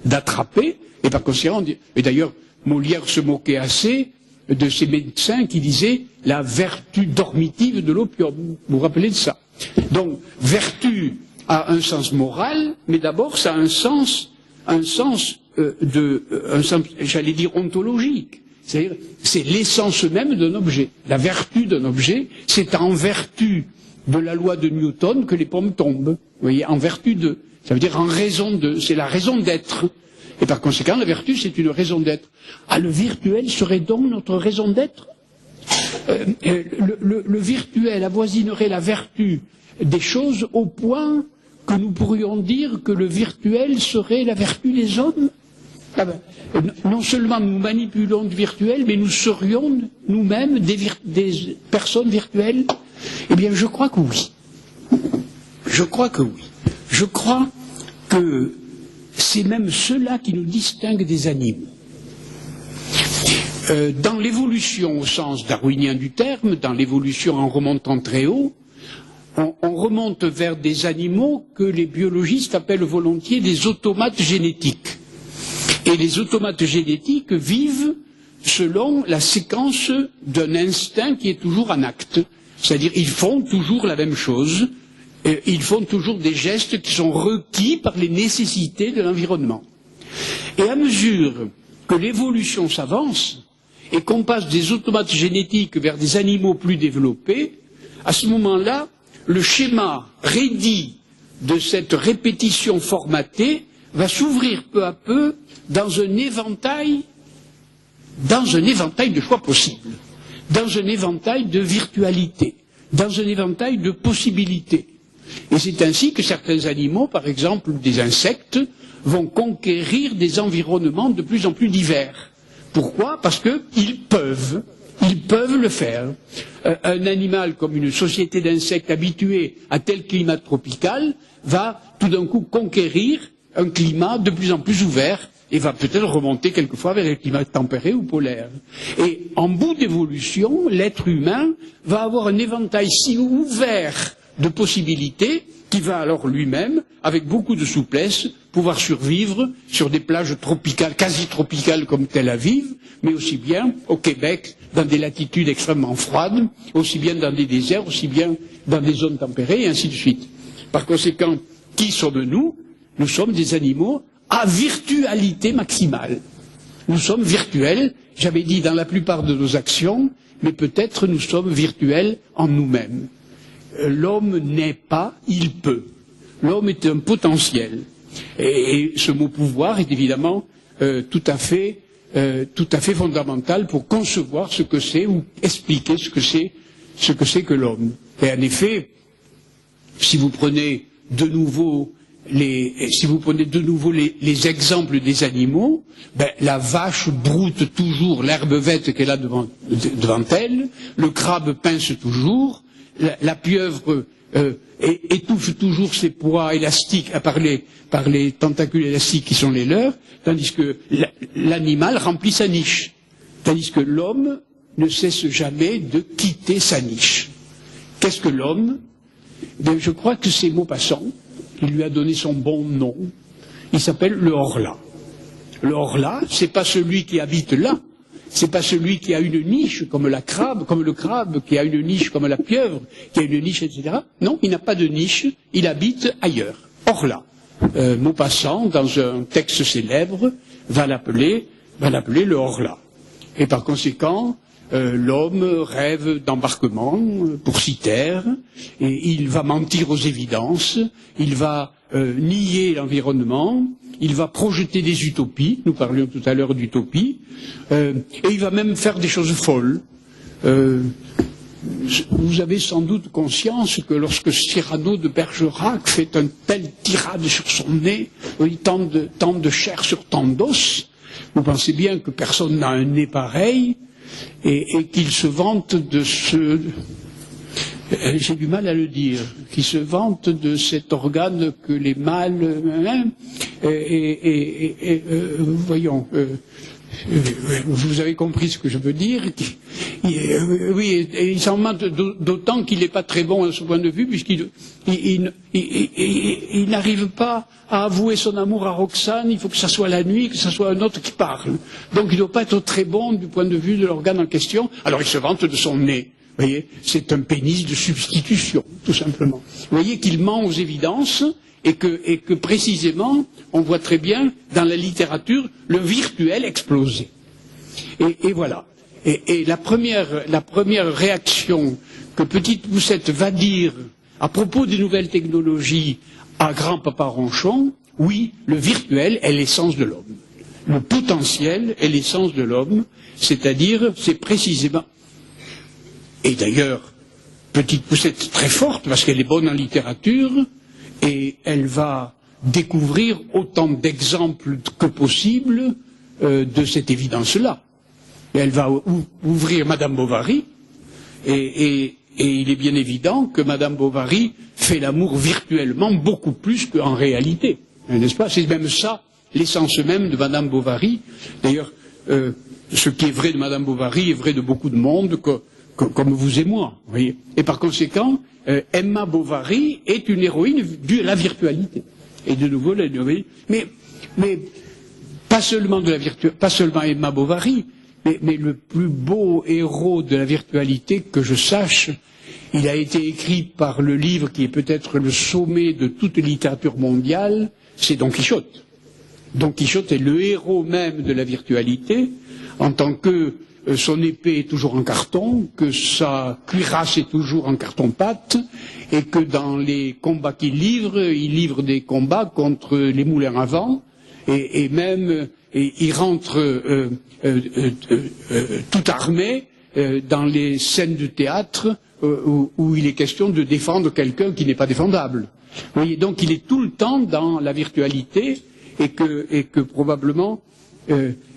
d'attraper, et par conséquent, et d'ailleurs, Molière se moquait assez de ces médecins qui disaient la vertu dormitive de l'opium. Vous vous rappelez de ça? Donc, vertu a un sens moral, mais d'abord, ça a un sens, j'allais dire, ontologique. C'est-à-dire, c'est l'essence même d'un objet. La vertu d'un objet, c'est en vertu de la loi de Newton que les pommes tombent. Vous voyez, en vertu de. Ça veut dire en raison de. C'est la raison d'être. Et par conséquent, la vertu, c'est une raison d'être. Ah, le virtuel serait donc notre raison d'être? Le virtuel avoisinerait la vertu des choses au point que nous pourrions dire que le virtuel serait la vertu des hommes? Ah ben, non seulement nous manipulons du virtuel, mais nous serions nous-mêmes des personnes virtuelles? Eh bien, je crois que oui. Je crois que oui. Je crois que c'est même cela qui nous distingue des animaux. Dans l'évolution au sens darwinien du terme, dans l'évolution en remontant très haut, on remonte vers des animaux que les biologistes appellent volontiers des automates génétiques. Et les automates génétiques vivent selon la séquence d'un instinct qui est toujours en acte. C'est-à-dire, ils font toujours la même chose, ils font toujours des gestes qui sont requis par les nécessités de l'environnement. Et à mesure que l'évolution s'avance et qu'on passe des automates génétiques vers des animaux plus développés, à ce moment-là, le schéma rédit de cette répétition formatée va s'ouvrir peu à peu dans un éventail de choix possibles, dans un éventail de virtualité, dans un éventail de possibilités. Et c'est ainsi que certains animaux, par exemple des insectes, vont conquérir des environnements de plus en plus divers. Pourquoi? Parce qu'ils peuvent le faire. Un animal comme une société d'insectes habituée à tel climat tropical va tout d'un coup conquérir un climat de plus en plus ouvert et va peut-être remonter quelquefois vers les climats tempérés ou polaires. Et en bout d'évolution, l'être humain va avoir un éventail si ouvert de possibilités qui va alors lui-même, avec beaucoup de souplesse, pouvoir survivre sur des plages tropicales, quasi tropicales comme Tel Aviv, mais aussi bien au Québec, dans des latitudes extrêmement froides, aussi bien dans des déserts, aussi bien dans des zones tempérées, et ainsi de suite. Par conséquent, qui sommes-nous? Nous sommes des animaux à virtualité maximale. Nous sommes virtuels, j'avais dit, dans la plupart de nos actions, mais peut-être nous sommes virtuels en nous-mêmes. L'homme n'est pas, il peut. L'homme est un potentiel. Et ce mot pouvoir est évidemment tout à fait fondamental pour concevoir ce que c'est ou expliquer ce que c'est que l'homme. Et en effet, si vous prenez de nouveau les exemples des animaux, la vache broute toujours l'herbe verte qu'elle a devant elle, le crabe pince toujours, la pieuvre étouffe toujours ses poids élastiques par les tentacules élastiques qui sont les leurs, tandis que l'animal remplit sa niche, tandis que l'homme ne cesse jamais de quitter sa niche. Qu'est-ce que l'homme? Je crois que c'est Maupassant qui lui a donné son bon nom. Il s'appelle le Horla. Le Horla, c'est pas celui qui habite là, c'est pas celui qui a une niche comme le crabe qui a une niche comme la pieuvre, qui a une niche, etc. Non, il n'a pas de niche, il habite ailleurs. Horla. Maupassant, dans un texte célèbre, va l'appeler le Horla. Et par conséquent, l'homme rêve d'embarquement pour s'y taire, et il va mentir aux évidences, il va nier l'environnement, il va projeter des utopies, nous parlions tout à l'heure d'utopie, et il va même faire des choses folles. Vous avez sans doute conscience que lorsque Cyrano de Bergerac fait une telle tirade sur son nez, tant de chair sur tant d'os, vous pensez bien que personne n'a un nez pareil, et qu'il se vante de ce... J'ai du mal à le dire, qui se vante de cet organe que les mâles... voyons... vous avez compris ce que je veux dire. Oui, et il s'en vante d'autant qu'il n'est pas très bon à ce point de vue, puisqu'il n'arrive pas à avouer son amour à Roxane. Il faut que ça soit la nuit, que ça soit un autre qui parle. Donc il ne doit pas être très bon du point de vue de l'organe en question. Alors il se vante de son nez. Vous voyez, c'est un pénis de substitution, tout simplement. Vous voyez qu'il ment aux évidences. Et que précisément, on voit très bien dans la littérature le virtuel exploser. Et voilà. Et la première réaction que Petite Poucette va dire à propos des nouvelles technologies à grand-papa Ronchon, oui, le virtuel est l'essence de l'homme. Le potentiel est l'essence de l'homme, c'est-à-dire, c'est précisément... Et d'ailleurs, Petite Poucette très forte, parce qu'elle est bonne en littérature, et elle va découvrir autant d'exemples que possible de cette évidence-là. Elle va ouvrir Madame Bovary, et il est bien évident que Madame Bovary fait l'amour virtuellement beaucoup plus qu'en réalité. N'est-ce pas? C'est même ça, l'essence même de Madame Bovary. D'ailleurs, ce qui est vrai de Madame Bovary est vrai de beaucoup de monde, comme vous et moi. Vous voyez. Et par conséquent, Emma Bovary est une héroïne de la virtualité. Et de nouveau, mais pas seulement pas seulement Emma Bovary, mais le plus beau héros de la virtualité que je sache, il a été écrit par le livre qui est peut-être le sommet de toute littérature mondiale, c'est Don Quichotte. Don Quichotte est le héros même de la virtualité, en tant que son épée est toujours en carton, que sa cuirasse est toujours en carton-pâte, et que dans les combats il livre des combats contre les moulins à vent, et même il rentre tout armé dans les scènes de théâtre où il est question de défendre quelqu'un qui n'est pas défendable. Vous voyez, donc il est tout le temps dans la virtualité, et que probablement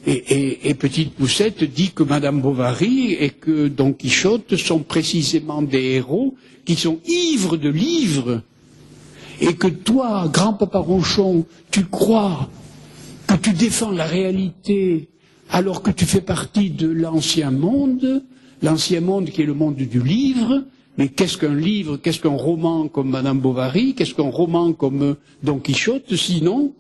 et Petite Poucette dit que Madame Bovary et que Don Quichotte sont précisément des héros qui sont ivres de livres, et que toi, grand-papa Ronchon, tu crois que tu défends la réalité alors que tu fais partie de l'ancien monde qui est le monde du livre. Mais qu'est-ce qu'un livre, qu'est-ce qu'un roman comme Madame Bovary, qu'est-ce qu'un roman comme Don Quichotte, sinon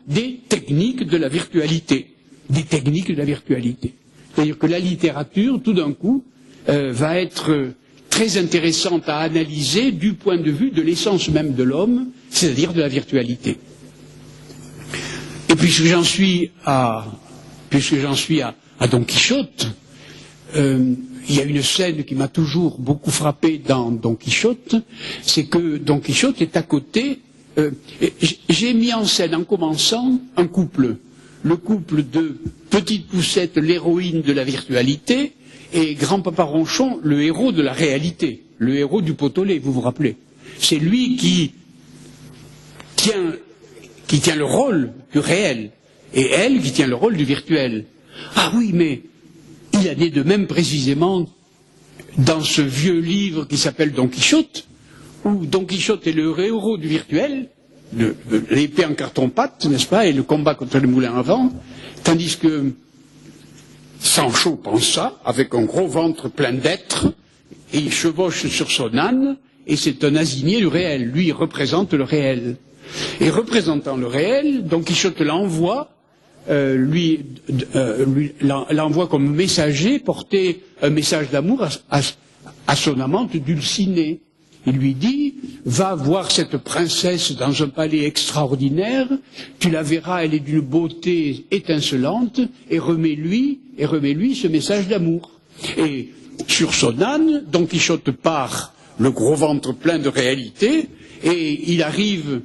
des techniques de la virtualité. Des techniques de la virtualité. C'est-à-dire que la littérature, tout d'un coup, va être très intéressante à analyser du point de vue de l'essence même de l'homme, c'est-à-dire de la virtualité. Et puisque j'en suis à Don Quichotte, il y a une scène qui m'a toujours beaucoup frappé dans Don Quichotte, c'est que Don Quichotte est à côté. J'ai mis en scène en commençant un couple, le couple de Petite Poucette, l'héroïne de la virtualité, et Grand-Papa Ronchon, le héros de la réalité, le héros du pot-au-lait, vous vous rappelez. C'est lui qui tient le rôle du réel, et elle qui tient le rôle du virtuel. Ah oui, mais il en est de même précisément dans ce vieux livre qui s'appelle Don Quichotte, où Don Quichotte est le héros du virtuel, l'épée en carton-pâte, n'est-ce pas, et le combat contre le moulin à vent, tandis que Sancho Panza, avec un gros ventre plein d'êtres, et il chevauche sur son âne, et c'est un assigné du réel. Lui, il représente le réel. Et représentant le réel, Don Quichotte l'envoie, l'envoie comme messager, porter un message d'amour à son amante Dulcinée. Il lui dit, va voir cette princesse dans un palais extraordinaire, tu la verras, elle est d'une beauté étincelante, et remets-lui ce message d'amour. Et sur son âne, Don Quichotte part, le gros ventre plein de réalité, et il arrive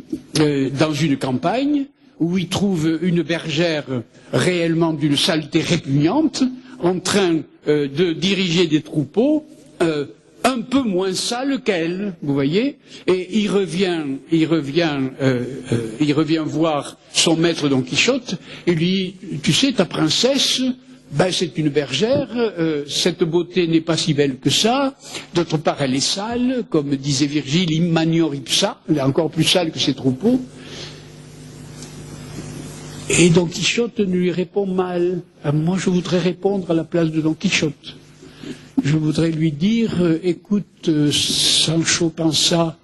dans une campagne où il trouve une bergère réellement d'une saleté répugnante, en train de diriger des troupeaux, un peu moins sale qu'elle, vous voyez, et il revient voir son maître Don Quichotte, et lui dit, tu sais, ta princesse, ben c'est une bergère, cette beauté n'est pas si belle que ça, d'autre part elle est sale, comme disait Virgile, immanior ipsa, elle est encore plus sale que ses troupeaux. Et Don Quichotte lui répond mal. Moi je voudrais répondre à la place de Don Quichotte. Je voudrais lui dire, écoute, Sancho Panza,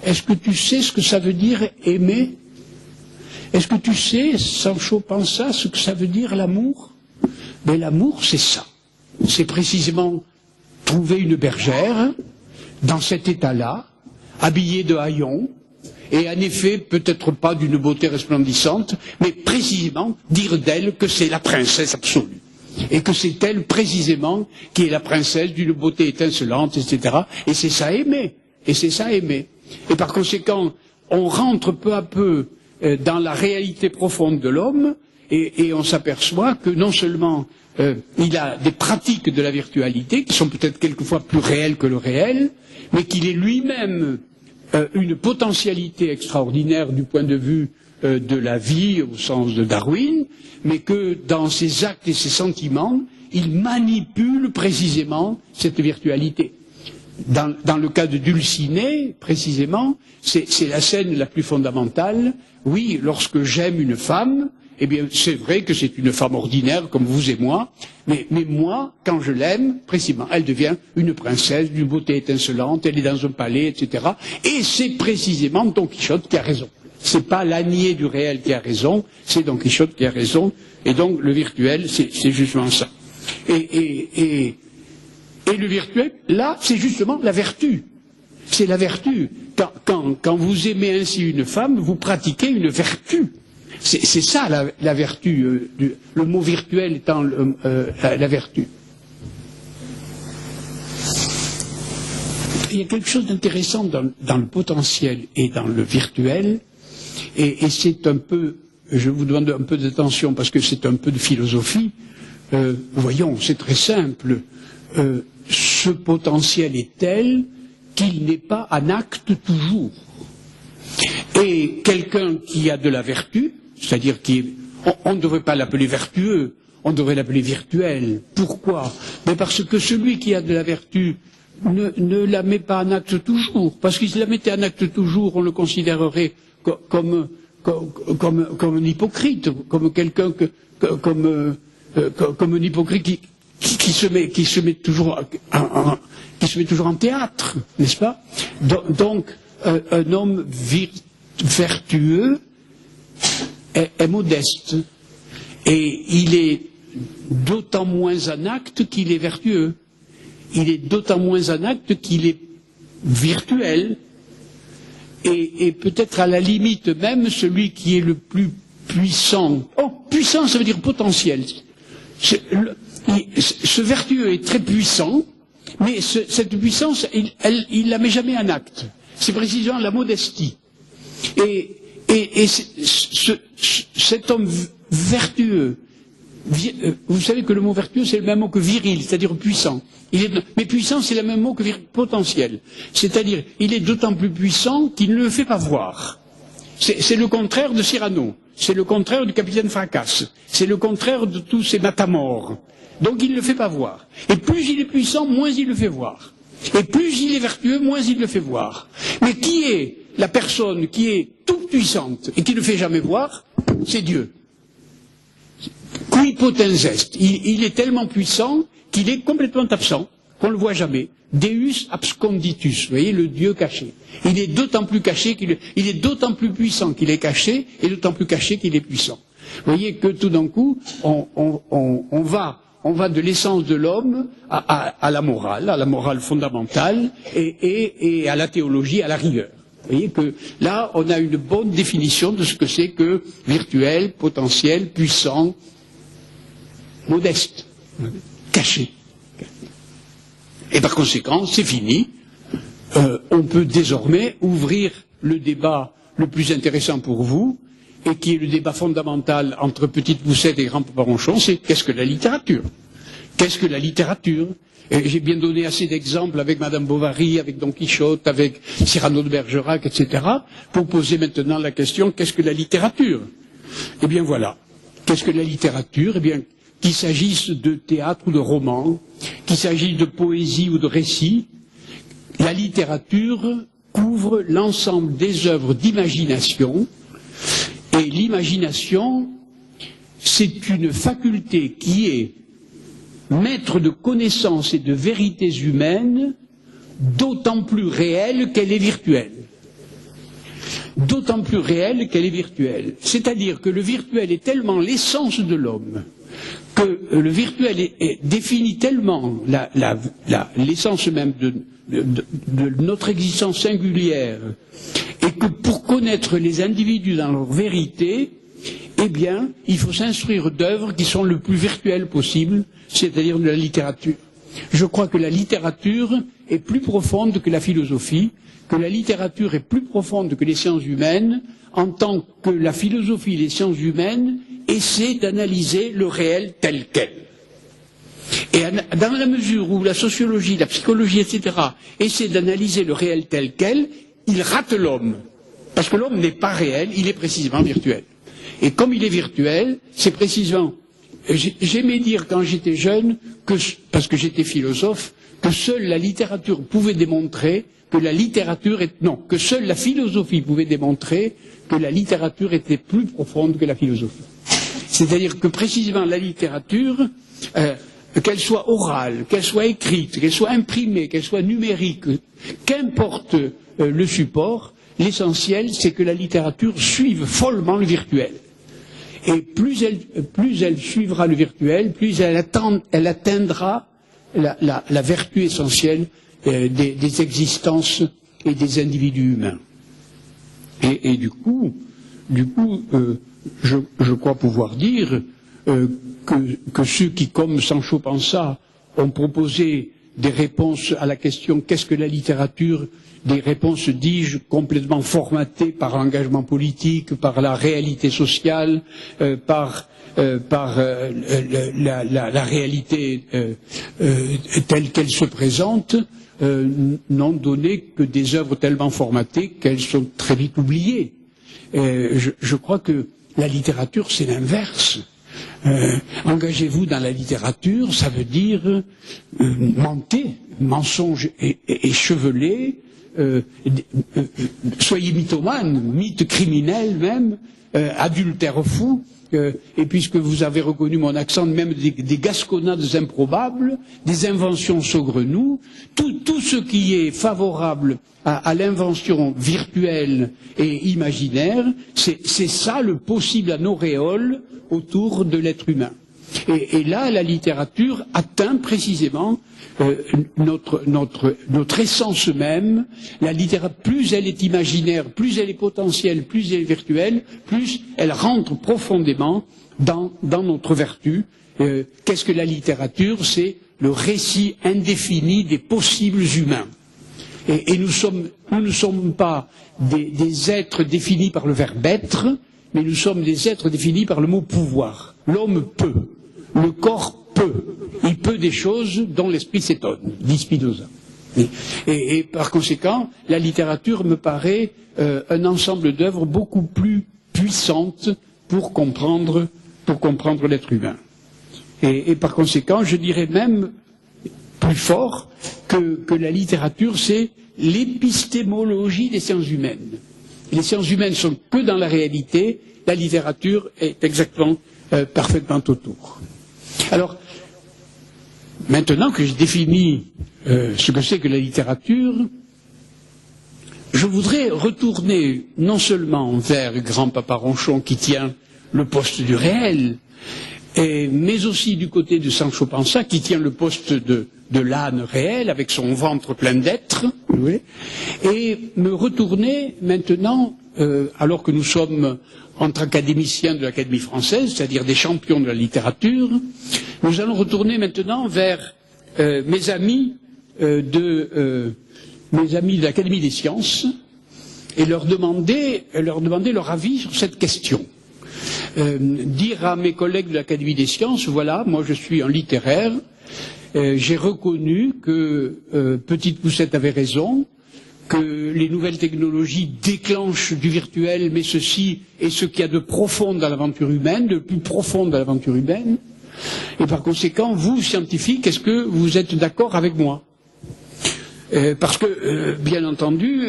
est-ce que tu sais ce que ça veut dire aimer? Est-ce que tu sais, Sancho Panza, ce que ça veut dire l'amour? Mais l'amour, c'est ça. C'est précisément trouver une bergère, dans cet état-là, habillée de haillons, et en effet, peut-être pas d'une beauté resplendissante, mais précisément dire d'elle que c'est la princesse absolue. Et que c'est elle précisément qui est la princesse d'une beauté étincelante, etc. Et c'est ça aimer. Et c'est ça aimer. Et par conséquent, on rentre peu à peu dans la réalité profonde de l'homme, et on s'aperçoit que non seulement il a des pratiques de la virtualité qui sont peut-être quelquefois plus réelles que le réel, mais qu'il est lui-même une potentialité extraordinaire du point de vue de la vie au sens de Darwin, mais que dans ses actes et ses sentiments, il manipule précisément cette virtualité. Dans le cas de Dulcinée, précisément, c'est la scène la plus fondamentale. Oui, lorsque j'aime une femme, eh bien, c'est vrai que c'est une femme ordinaire comme vous et moi, mais moi, quand je l'aime, précisément, elle devient une princesse d'une beauté étincelante, elle est dans un palais, etc. Et c'est précisément Don Quichotte qui a raison. C'est pas l'ânier du réel qui a raison, c'est Don Quichotte qui a raison, et donc le virtuel, c'est justement ça. Et le virtuel, là, c'est justement la vertu. C'est la vertu. Quand vous aimez ainsi une femme, vous pratiquez une vertu. C'est ça la vertu, le mot virtuel étant la vertu. Il y a quelque chose d'intéressant dans le potentiel et dans le virtuel, et c'est un peu, je vous demande un peu d'attention parce que c'est un peu de philosophie. Voyons, c'est très simple. Ce potentiel est tel qu'il n'est pas en acte toujours. Et quelqu'un qui a de la vertu, c'est-à-dire on ne devrait pas l'appeler vertueux, on devrait l'appeler virtuel. Pourquoi? Mais parce que celui qui a de la vertu ne la met pas en acte toujours. Parce qu'il la mettait en acte toujours, on le considérerait comme un hypocrite, comme quelqu'un comme un hypocrite qui se met toujours en théâtre, n'est-ce pas? Donc, un homme vertueux est modeste. Et il est d'autant moins en acte qu'il est vertueux. Il est d'autant moins en acte qu'il est virtuel. Et peut-être à la limite même celui qui est le plus puissant. Oh, puissant, ça veut dire potentiel. Ce vertueux est très puissant, mais cette puissance, il la met jamais en acte. C'est précisément la modestie. Et cet homme vertueux, vous savez que le mot vertueux, c'est le même mot que viril, c'est-à-dire puissant. Mais puissant, c'est le même mot que potentiel. C'est-à-dire, il est d'autant plus puissant qu'il ne le fait pas voir. C'est le contraire de Cyrano. C'est le contraire du capitaine Fracasse. C'est le contraire de tous ces matamores. Donc il ne le fait pas voir. Et plus il est puissant, moins il le fait voir. Et plus il est vertueux, moins il le fait voir. Mais qui est la personne qui est toute puissante et qui ne fait jamais voir? C'est Dieu. Qui potens est. Il est tellement puissant qu'il est complètement absent, qu'on ne le voit jamais. Deus absconditus, vous voyez, le Dieu caché. Il est d'autant plus caché il est d'autant plus puissant qu'il est caché, et d'autant plus caché qu'il est puissant. Vous voyez que tout d'un coup, on va de l'essence de l'homme à la morale fondamentale, et à la théologie, à la rigueur. Vous voyez que là, on a une bonne définition de ce que c'est que virtuel, potentiel, puissant, modeste, caché. Et par conséquent, c'est fini. On peut désormais ouvrir le débat le plus intéressant pour vous, et qui est le débat fondamental entre Petite Poucette et Grand Paparonchon, c'est qu'est-ce que la littérature? Qu'est-ce que la littérature? Et j'ai bien donné assez d'exemples avec Madame Bovary, avec Don Quichotte, avec Cyrano de Bergerac, etc., pour poser maintenant la question, qu'est-ce que la littérature? Eh bien voilà. Qu'est-ce que la littérature? Eh bien, qu'il s'agisse de théâtre ou de roman, qu'il s'agisse de poésie ou de récit, la littérature couvre l'ensemble des œuvres d'imagination, et l'imagination, c'est une faculté qui est maître de connaissances et de vérités humaines, d'autant plus réelle qu'elle est virtuelle. D'autant plus réelle qu'elle est virtuelle. C'est-à-dire que le virtuel est tellement l'essence de l'homme, que le virtuel définit tellement l'essence même de notre existence singulière, et que pour connaître les individus dans leur vérité, eh bien, il faut s'instruire d'œuvres qui sont le plus virtuelles possible, c'est-à-dire de la littérature. Je crois que la littérature est plus profonde que la philosophie, que la littérature est plus profonde que les sciences humaines, en tant que la philosophie et les sciences humaines essaient d'analyser le réel tel quel. Et dans la mesure où la sociologie, la psychologie, etc., essaient d'analyser le réel tel quel, ils ratent l'homme. Parce que l'homme n'est pas réel, il est précisément virtuel. Et comme il est virtuel, c'est précisément... J'aimais dire quand j'étais jeune, parce que j'étais philosophe, que seule la littérature pouvait démontrer que la littérature est... Non, que seule la philosophie pouvait démontrer que la littérature était plus profonde que la philosophie. C'est-à-dire que précisément la littérature, qu'elle soit orale, qu'elle soit écrite, qu'elle soit imprimée, qu'elle soit numérique, qu'importe le support, l'essentiel c'est que la littérature suive follement le virtuel. Et plus elle suivra le virtuel, plus elle atteindra la vertu essentielle des existences et des individus humains. Et du coup, je crois pouvoir dire que ceux qui, comme Sancho Panza, ont proposé des réponses à la question qu'est-ce que la littérature, des réponses, dis-je, complètement formatées par l'engagement politique, par la réalité sociale, par la réalité telle qu'elle se présente, n'ont donné que des œuvres tellement formatées qu'elles sont très vite oubliées. Je crois que la littérature, c'est l'inverse. Engagez-vous dans la littérature, ça veut dire mentez, mensonge échevelé, soyez mythomane, mythe criminel même, adultère fou, et puisque vous avez reconnu mon accent, même des gasconnades improbables, des inventions saugrenues, tout ce qui est favorable à l'invention virtuelle et imaginaire, c'est ça le possible en auréole autour de l'être humain. Et là, la littérature atteint précisément notre essence même. La littérature, plus elle est imaginaire, plus elle est potentielle, plus elle est virtuelle, plus elle rentre profondément dans notre vertu. Qu'est-ce que la littérature? C'est le récit indéfini des possibles humains. Et nous ne sommes pas des êtres définis par le verbe être, mais nous sommes des êtres définis par le mot pouvoir. L'homme peut, le corps peut, il peut des choses dont l'esprit s'étonne, dit Spinoza. Et par conséquent, la littérature me paraît un ensemble d'œuvres beaucoup plus puissantes pour comprendre l'être humain. Et par conséquent, je dirais même plus fort que la littérature, c'est l'épistémologie des sciences humaines. Les sciences humaines sont que dans la réalité, la littérature est exactement, parfaitement autour. Alors, maintenant que j'ai défini ce que c'est que la littérature, je voudrais retourner non seulement vers grand-papa Ronchon qui tient le poste du réel, mais aussi du côté de Sancho Panza qui tient le poste de l'âne réel avec son ventre plein d'êtres, et me retourner maintenant, alors que nous sommes entre académiciens de l'Académie française, c'est-à-dire des champions de la littérature, nous allons retourner maintenant vers mes amis de l'Académie des sciences et leur demander leur avis sur cette question. Dire à mes collègues de l'Académie des sciences, voilà, moi je suis un littéraire, j'ai reconnu que Petite Poucette avait raison, que les nouvelles technologies déclenchent du virtuel, mais ceci est ce qu'il y a de profond dans l'aventure humaine, de plus profond dans l'aventure humaine, et par conséquent, vous, scientifiques, est-ce que vous êtes d'accord avec moi? Parce que, bien entendu,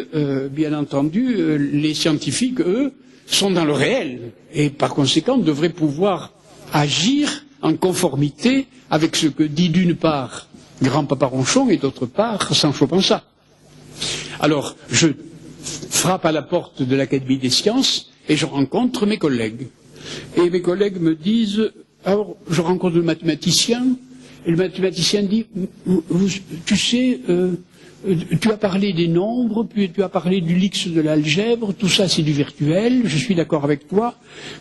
les scientifiques, eux, sont dans le réel, et par conséquent devraient pouvoir agir en conformité avec ce que dit d'une part grand-papa Ronchon et d'autre part Sancho Panza. Alors, je frappe à la porte de l'Académie des sciences et je rencontre mes collègues. Et mes collègues me disent, alors je rencontre le mathématicien, et le mathématicien dit, tu sais, tu as parlé des nombres, puis tu as parlé du Lix de l'algèbre, tout ça c'est du virtuel, je suis d'accord avec toi,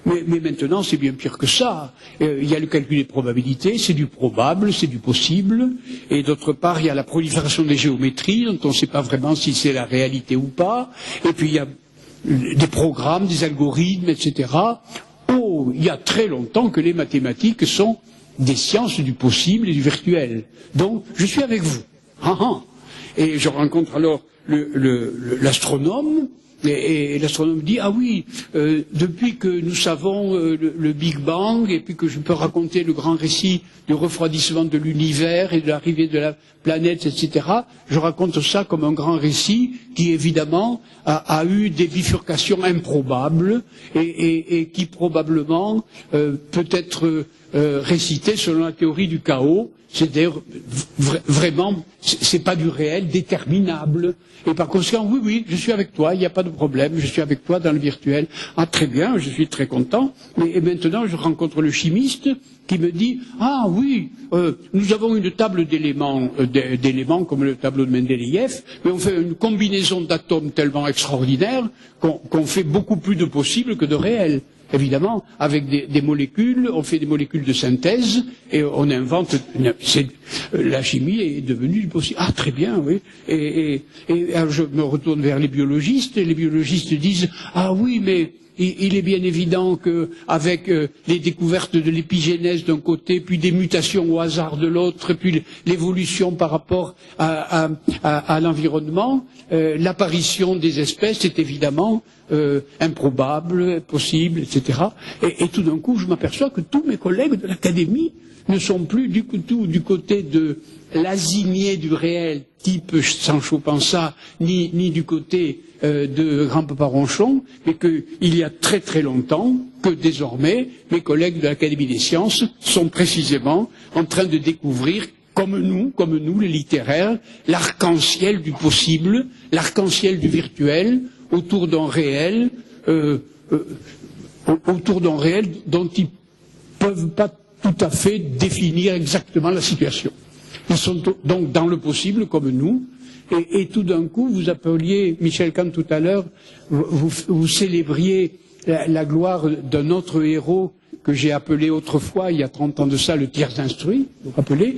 mais maintenant c'est bien pire que ça. Il y a le calcul des probabilités, c'est du probable, c'est du possible, et d'autre part il y a la prolifération des géométries, dont on ne sait pas vraiment si c'est la réalité ou pas, et puis il y a des programmes, des algorithmes, etc. Oh, il y a très longtemps que les mathématiques sont des sciences du possible et du virtuel. Donc, je suis avec vous. Et je rencontre alors l'astronome Et l'astronome dit, ah oui, depuis que nous savons le Big Bang, et puis que je peux raconter le grand récit du refroidissement de l'univers et de l'arrivée de la planète, etc., je raconte ça comme un grand récit qui, évidemment, a eu des bifurcations improbables et qui, probablement, peut être récité selon la théorie du chaos. C'est-à-dire, vraiment, c'est pas du réel déterminable. Et par conséquent, oui, oui, je suis avec toi, il n'y a pas de problème, je suis avec toi dans le virtuel. Ah, très bien, je suis très content. Et maintenant, je rencontre le chimiste qui me dit, ah oui, nous avons une table d'éléments comme le tableau de Mendeleïev, mais on fait une combinaison d'atomes tellement extraordinaire qu'on fait beaucoup plus de possibles que de réels. Évidemment, avec des molécules, on fait des molécules de synthèse et on invente. La chimie est devenue possible. Ah, très bien, oui. Et alors je me retourne vers les biologistes et les biologistes disent, ah oui, mais il est bien évident que avec les découvertes de l'épigénèse d'un côté, puis des mutations au hasard de l'autre, puis l'évolution par rapport à l'environnement, l'apparition des espèces est évidemment improbable, possible, etc. Et tout d'un coup, je m'aperçois que tous mes collègues de l'académie ne sont plus du côté de l'assigné du réel, type Sancho Panza, ni du côté de Grand-Papa Ronchon, mais qu'il y a très très longtemps que désormais mes collègues de l'Académie des sciences sont précisément en train de découvrir, comme nous les littéraires, l'arc-en-ciel du possible, l'arc-en-ciel du virtuel, autour d'un réel dont ils peuvent pas tout à fait définir exactement la situation. Ils sont donc dans le possible comme nous, et tout d'un coup, vous appeliez, Michel Kahn tout à l'heure, vous célébriez la gloire d'un autre héros que j'ai appelé autrefois, il y a 30 ans de ça, le tiers instruit, vous vous rappelez,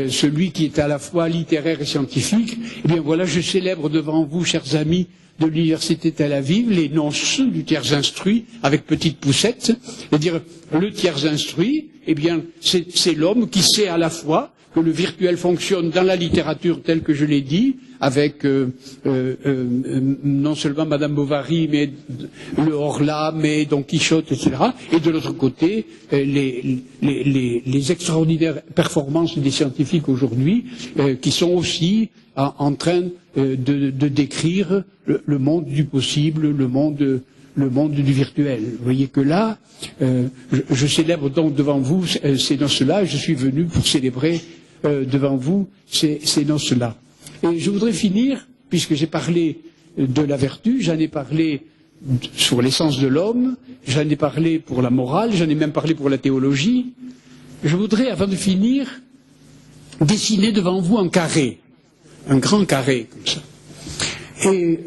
celui qui est à la fois littéraire et scientifique. Eh bien voilà, je célèbre devant vous, chers amis de l'Université Tel Aviv, les nonces du tiers instruit, avec petite poussette, c'est-à-dire le tiers instruit, eh bien c'est l'homme qui sait à la fois que le virtuel fonctionne dans la littérature telle que je l'ai dit, avec non seulement Madame Bovary, mais le Horla, mais Don Quichotte, etc. Et de l'autre côté, les extraordinaires performances des scientifiques aujourd'hui, qui sont aussi en train de décrire le monde du possible, le monde du virtuel. Vous voyez que là, je célèbre donc devant vous ces noces-là, je suis venu pour célébrer devant vous ces noces-là. Et je voudrais finir, puisque j'ai parlé de la vertu, j'en ai parlé sur l'essence de l'homme, j'en ai parlé pour la morale, j'en ai même parlé pour la théologie. Je voudrais, avant de finir, dessiner devant vous un carré, un grand carré comme ça. Et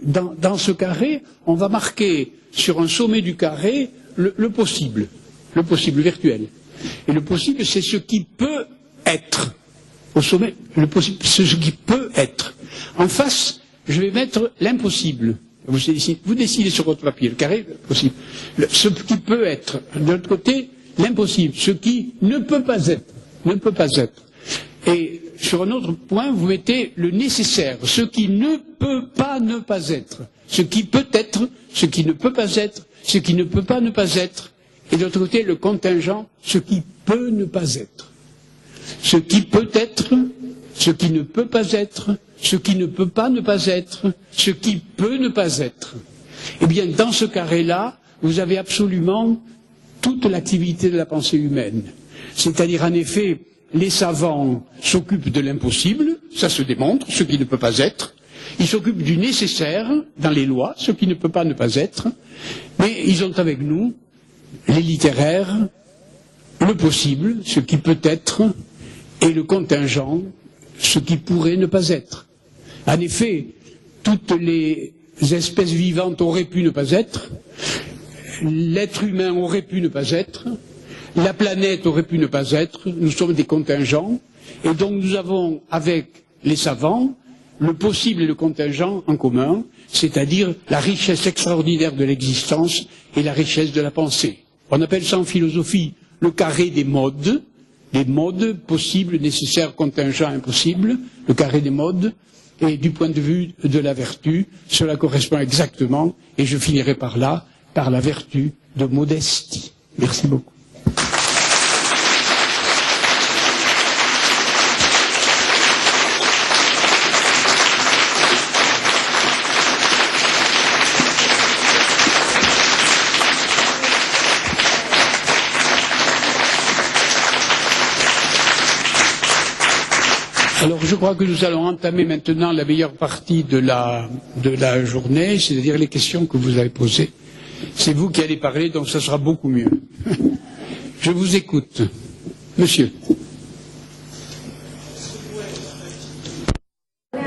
dans ce carré, on va marquer sur un sommet du carré le possible virtuel. Et le possible, c'est ce qui peut être. Au sommet, le possible, c'est ce qui peut être. En face, je vais mettre l'impossible. Vous dessinez sur votre papier le carré, possible. Ce qui peut être. De l'autre côté, l'impossible. Ce qui ne peut pas être. Ne peut pas être. Et sur un autre point, vous mettez le nécessaire. Ce qui ne peut pas ne pas être. Ce qui peut être, ce qui ne peut pas être, ce qui ne peut pas ne pas être. Et de l'autre côté, le contingent, ce qui peut ne pas être. Ce qui peut être, ce qui ne peut pas être, ce qui ne peut pas ne pas être, ce qui peut ne pas être. Eh bien, dans ce carré-là, vous avez absolument toute l'activité de la pensée humaine. C'est-à-dire, en effet, les savants s'occupent de l'impossible, ça se démontre, ce qui ne peut pas être. Ils s'occupent du nécessaire, dans les lois, ce qui ne peut pas ne pas être. Mais ils ont avec nous, les littéraires, le possible, ce qui peut être, et le contingent, ce qui pourrait ne pas être. En effet, toutes les espèces vivantes auraient pu ne pas être, l'être humain aurait pu ne pas être, la planète aurait pu ne pas être, nous sommes des contingents, et donc nous avons avec les savants le possible et le contingent en commun, c'est-à-dire la richesse extraordinaire de l'existence et la richesse de la pensée. On appelle ça en philosophie le carré des modes possibles, nécessaires, contingents, impossibles, le carré des modes. et du point de vue de la vertu, cela correspond exactement, et je finirai par là, par la vertu de modestie. Merci beaucoup. Alors, je crois que nous allons entamer maintenant la meilleure partie de la journée, c'est-à-dire les questions que vous avez posées. C'est vous qui allez parler, donc ça sera beaucoup mieux. Je vous écoute. Monsieur. Vous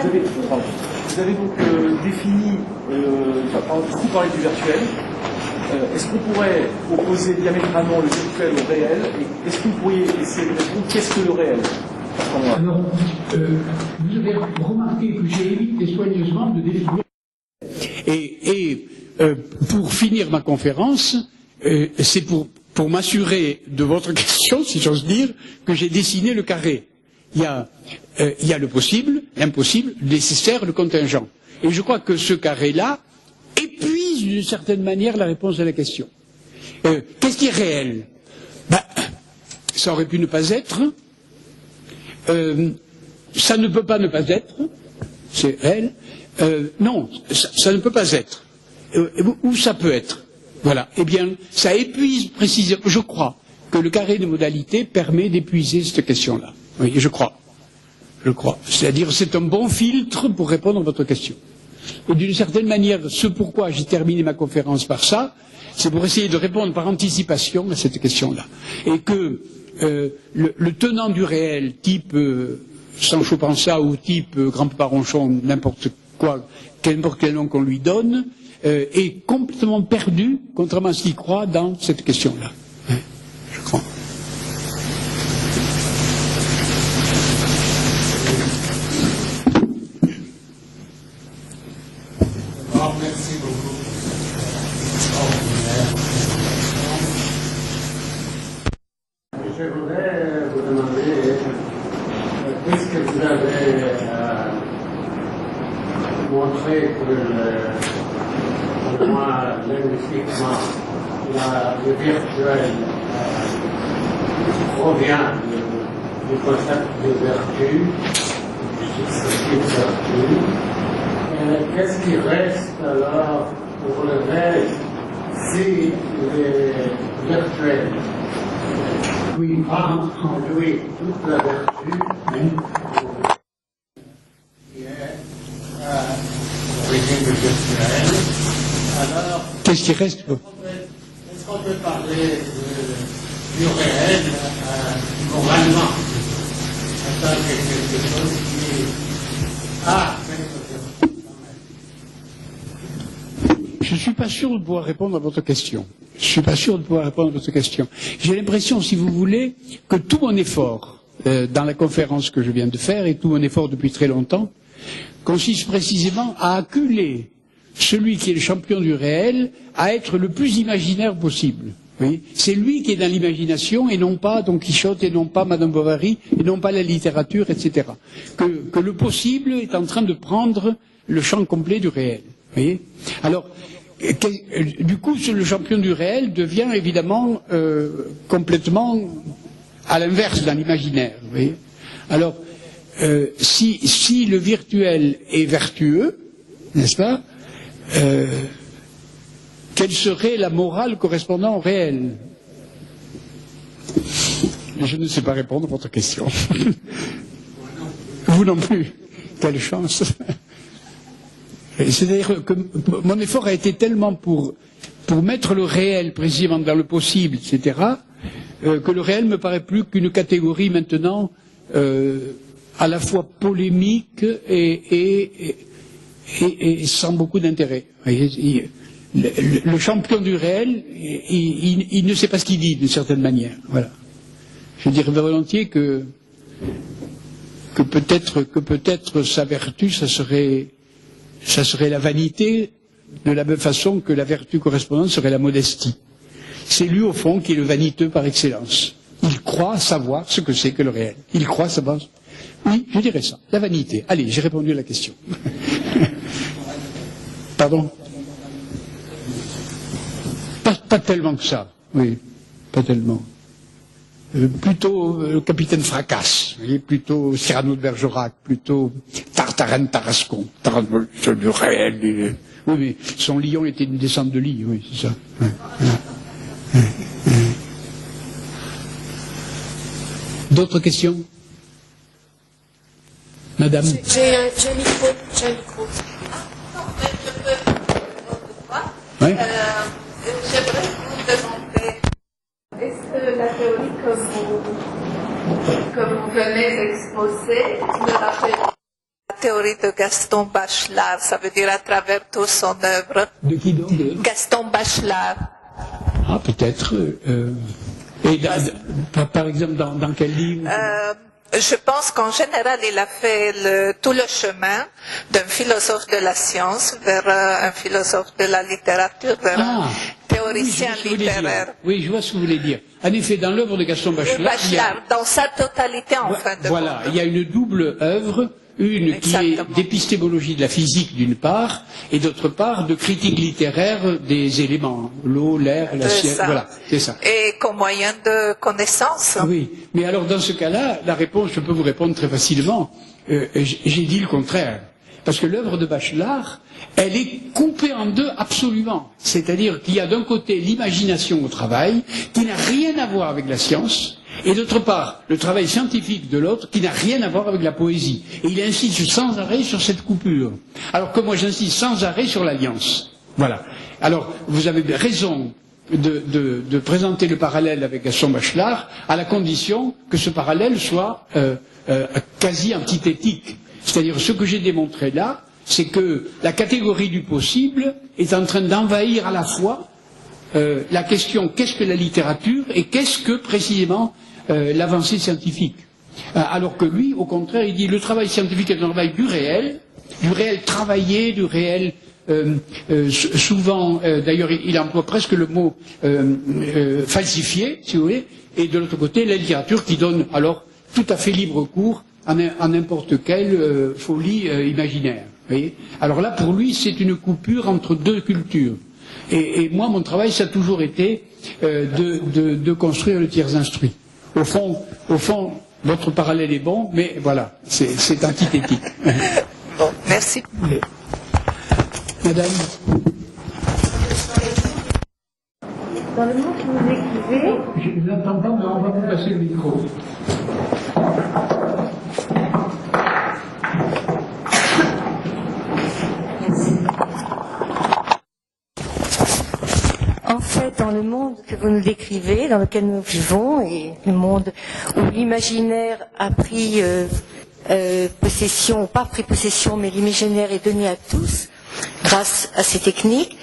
avez donc défini, beaucoup parlé du virtuel. Est-ce qu'on pourrait opposer diamétralement le virtuel au réel? Et est-ce que vous pourriez essayer de répondre qu'est-ce que le réel? Alors, vous avez remarqué que j'ai évité soigneusement de définir. Et pour finir ma conférence, c'est pour m'assurer de votre question, si j'ose dire, que j'ai dessiné le carré. Il y a le possible, l'impossible, le nécessaire, le contingent. Et je crois que ce carré-là épuise d'une certaine manière la réponse à la question. Qu'est-ce qui est réel? Ça aurait pu ne pas être. Ça ne peut pas ne pas être, c'est réel. Non, ça ne peut pas être. Où ça peut être? Voilà. Eh bien, ça épuise précisément. Je crois que le carré de modalité permet d'épuiser cette question-là. Oui, je crois. Je crois. C'est-à-dire, c'est un bon filtre pour répondre à votre question. Et d'une certaine manière, ce pourquoi j'ai terminé ma conférence par ça, c'est pour essayer de répondre par anticipation à cette question-là. Et que le tenant du réel, type Sancho Panza ou type Grand-Papa Ronchon, n'importe quoi, n'importe quel nom qu'on lui donne, est complètement perdu, contrairement à ce qu'il croit dans cette question-là. Je crois. Merci beaucoup. Je voudrais vous demander, puisque vous avez montré que, au moins linguistiquement, le virtuel provient du concept de vertu, du successif vertu, qu'est-ce qui reste alors pour le reste si les virtuels prend en lui toute la vertu qui est l'origine du virtuel, alors qu'est-ce qui reste? est-ce qu'on peut parler du réel moralement en tant que quelque chose qui a quelque chose? Je ne suis pas sûr de pouvoir répondre à votre question. Je ne suis pas sûr de pouvoir répondre à votre question. J'ai l'impression, si vous voulez, que tout mon effort dans la conférence que je viens de faire, et tout mon effort depuis très longtemps, consiste précisément à acculer celui qui est le champion du réel à être le plus imaginaire possible. C'est lui qui est dans l'imagination et non pas Don Quichotte et non pas Madame Bovary et non pas la littérature, etc. Que le possible est en train de prendre le champ complet du réel. Voyez. Alors, du coup, le champion du réel devient évidemment complètement à l'inverse dans l'imaginaire. Alors, si le virtuel est vertueux, n'est-ce pas, quelle serait la morale correspondant au réel? Je ne sais pas répondre à votre question. Vous non plus. Quelle chance. C'est-à-dire que mon effort a été tellement pour mettre le réel précisément dans le possible, etc., que le réel me paraît plus qu'une catégorie maintenant à la fois polémique et sans beaucoup d'intérêt. Le champion du réel, il ne sait pas ce qu'il dit d'une certaine manière. Voilà. Je dirais volontiers que peut-être sa vertu, ça serait la vanité, de la même façon que la vertu correspondante serait la modestie. C'est lui, au fond, qui est le vaniteux par excellence. Il croit savoir ce que c'est que le réel. Il croit savoir. Oui, je dirais ça, la vanité. Allez, j'ai répondu à la question. Pardon? Pas tellement que ça, oui, pas tellement. Plutôt le capitaine Fracasse, vous voyez, plutôt Cyrano de Bergerac, plutôt Tartarin Tarascon, le réel. Oui, mais son lion était une descente de lit, oui, c'est ça. D'autres questions? Madame? J'ai un micro. Oui. J'aimerais vous demander, est-ce que la théorie que vous venez d'exposer me rappelle la théorie de Gaston Bachelard, ça veut dire à travers toute son œuvre? De qui donc? Gaston Bachelard. Ah, peut-être. Et par exemple, dans quel livre? Je pense qu'en général, il a fait tout le chemin d'un philosophe de la science vers un philosophe de la littérature, vers un théoricien littéraire. Oui, je vois ce que vous voulez dire. En effet, dans l'œuvre de Gaston Bachelard, dans sa totalité, en fin de compte. Voilà, il y a une double œuvre, une qui est d'épistémologie de la physique d'une part, et d'autre part de critique littéraire des éléments, l'eau, l'air, la science, voilà, c'est ça. Et comme moyen de connaissance. Oui, mais alors dans ce cas-là, la réponse, je peux vous répondre très facilement. J'ai dit le contraire. Parce que l'œuvre de Bachelard, elle est coupée en deux absolument. C'est-à-dire qu'il y a d'un côté l'imagination au travail, qui n'a rien à voir avec la science, et d'autre part, le travail scientifique de l'autre, qui n'a rien à voir avec la poésie. Et il insiste sans arrêt sur cette coupure. Alors que moi, j'insiste sans arrêt sur l'alliance. Voilà. Alors, vous avez raison de présenter le parallèle avec Gaston Bachelard, à la condition que ce parallèle soit quasi antithétique. C'est-à-dire, ce que j'ai démontré là, c'est que la catégorie du possible est en train d'envahir à la fois la question qu'est-ce que la littérature et qu'est-ce que précisément l'avancée scientifique. Alors que lui, au contraire, il dit le travail scientifique est un travail du réel travaillé, du réel souvent, d'ailleurs il emploie presque le mot falsifié, si vous voulez, et de l'autre côté la littérature qui donne alors tout à fait libre cours à n'importe quelle folie imaginaire. Voyez. Alors là, pour lui, c'est une coupure entre deux cultures. Et moi, mon travail, ça a toujours été de construire le tiers instruit. Au fond, votre parallèle est bon, mais voilà, c'est antithétique. Bon, merci. Madame? Dans le mot que vous écrivez... Je ne l'entends pas, mais on va vous passer le micro. En fait, dans le monde que vous nous décrivez, dans lequel nous vivons, et le monde où l'imaginaire a pris possession, ou pas pris possession, mais l'imaginaire est donné à tous, grâce à ces techniques,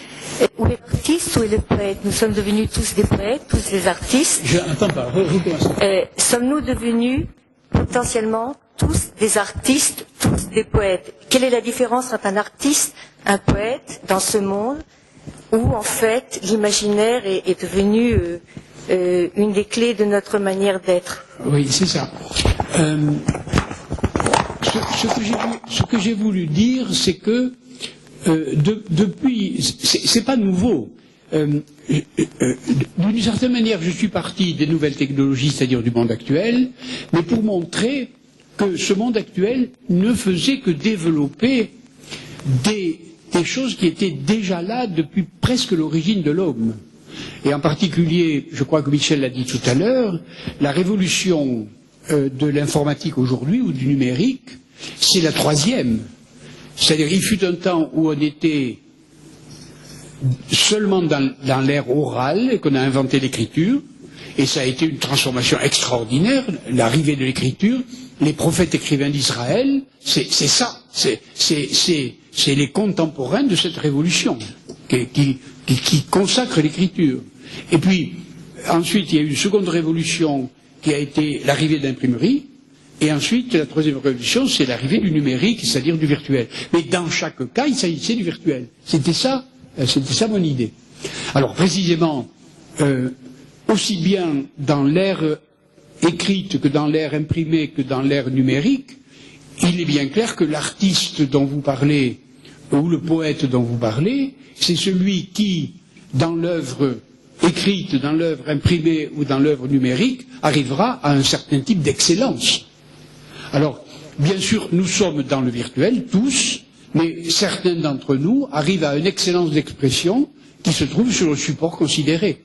où est l'artiste, où est le poète? Nous sommes devenus tous des poètes, tous des artistes. Je n'entends pas, recommencez. Sommes-nous devenus potentiellement tous des artistes, tous des poètes? Quelle est la différence entre un artiste, un poète, dans ce monde où en fait l'imaginaire est devenu une des clés de notre manière d'être? Oui, c'est ça. Ce que j'ai voulu dire, c'est que depuis, c'est pas nouveau. D'une certaine manière, je suis parti des nouvelles technologies, c'est-à-dire du monde actuel, mais pour montrer que ce monde actuel ne faisait que développer des choses qui étaient déjà là depuis presque l'origine de l'homme. Et en particulier, je crois que Michel l'a dit tout à l'heure, la révolution de l'informatique aujourd'hui, ou du numérique, c'est la troisième. C'est-à-dire, il fut un temps où on était seulement dans l'ère orale et qu'on a inventé l'écriture, et ça a été une transformation extraordinaire, l'arrivée de l'écriture. Les prophètes écrivains d'Israël, c'est ça, c'est les contemporains de cette révolution qui consacre l'écriture. Et puis, ensuite, il y a eu une seconde révolution qui a été l'arrivée de l'imprimerie, et ensuite, la troisième révolution, c'est l'arrivée du numérique, c'est-à-dire du virtuel. Mais dans chaque cas, il s'agissait du virtuel. C'était ça mon idée. Alors, précisément, aussi bien dans l'ère écrite que dans l'ère imprimée que dans l'ère numérique, il est bien clair que l'artiste dont vous parlez, ou le poète dont vous parlez, c'est celui qui, dans l'œuvre écrite, dans l'œuvre imprimée ou dans l'œuvre numérique, arrivera à un certain type d'excellence. Alors, bien sûr, nous sommes dans le virtuel, tous, mais certains d'entre nous arrivent à une excellence d'expression qui se trouve sur le support considéré.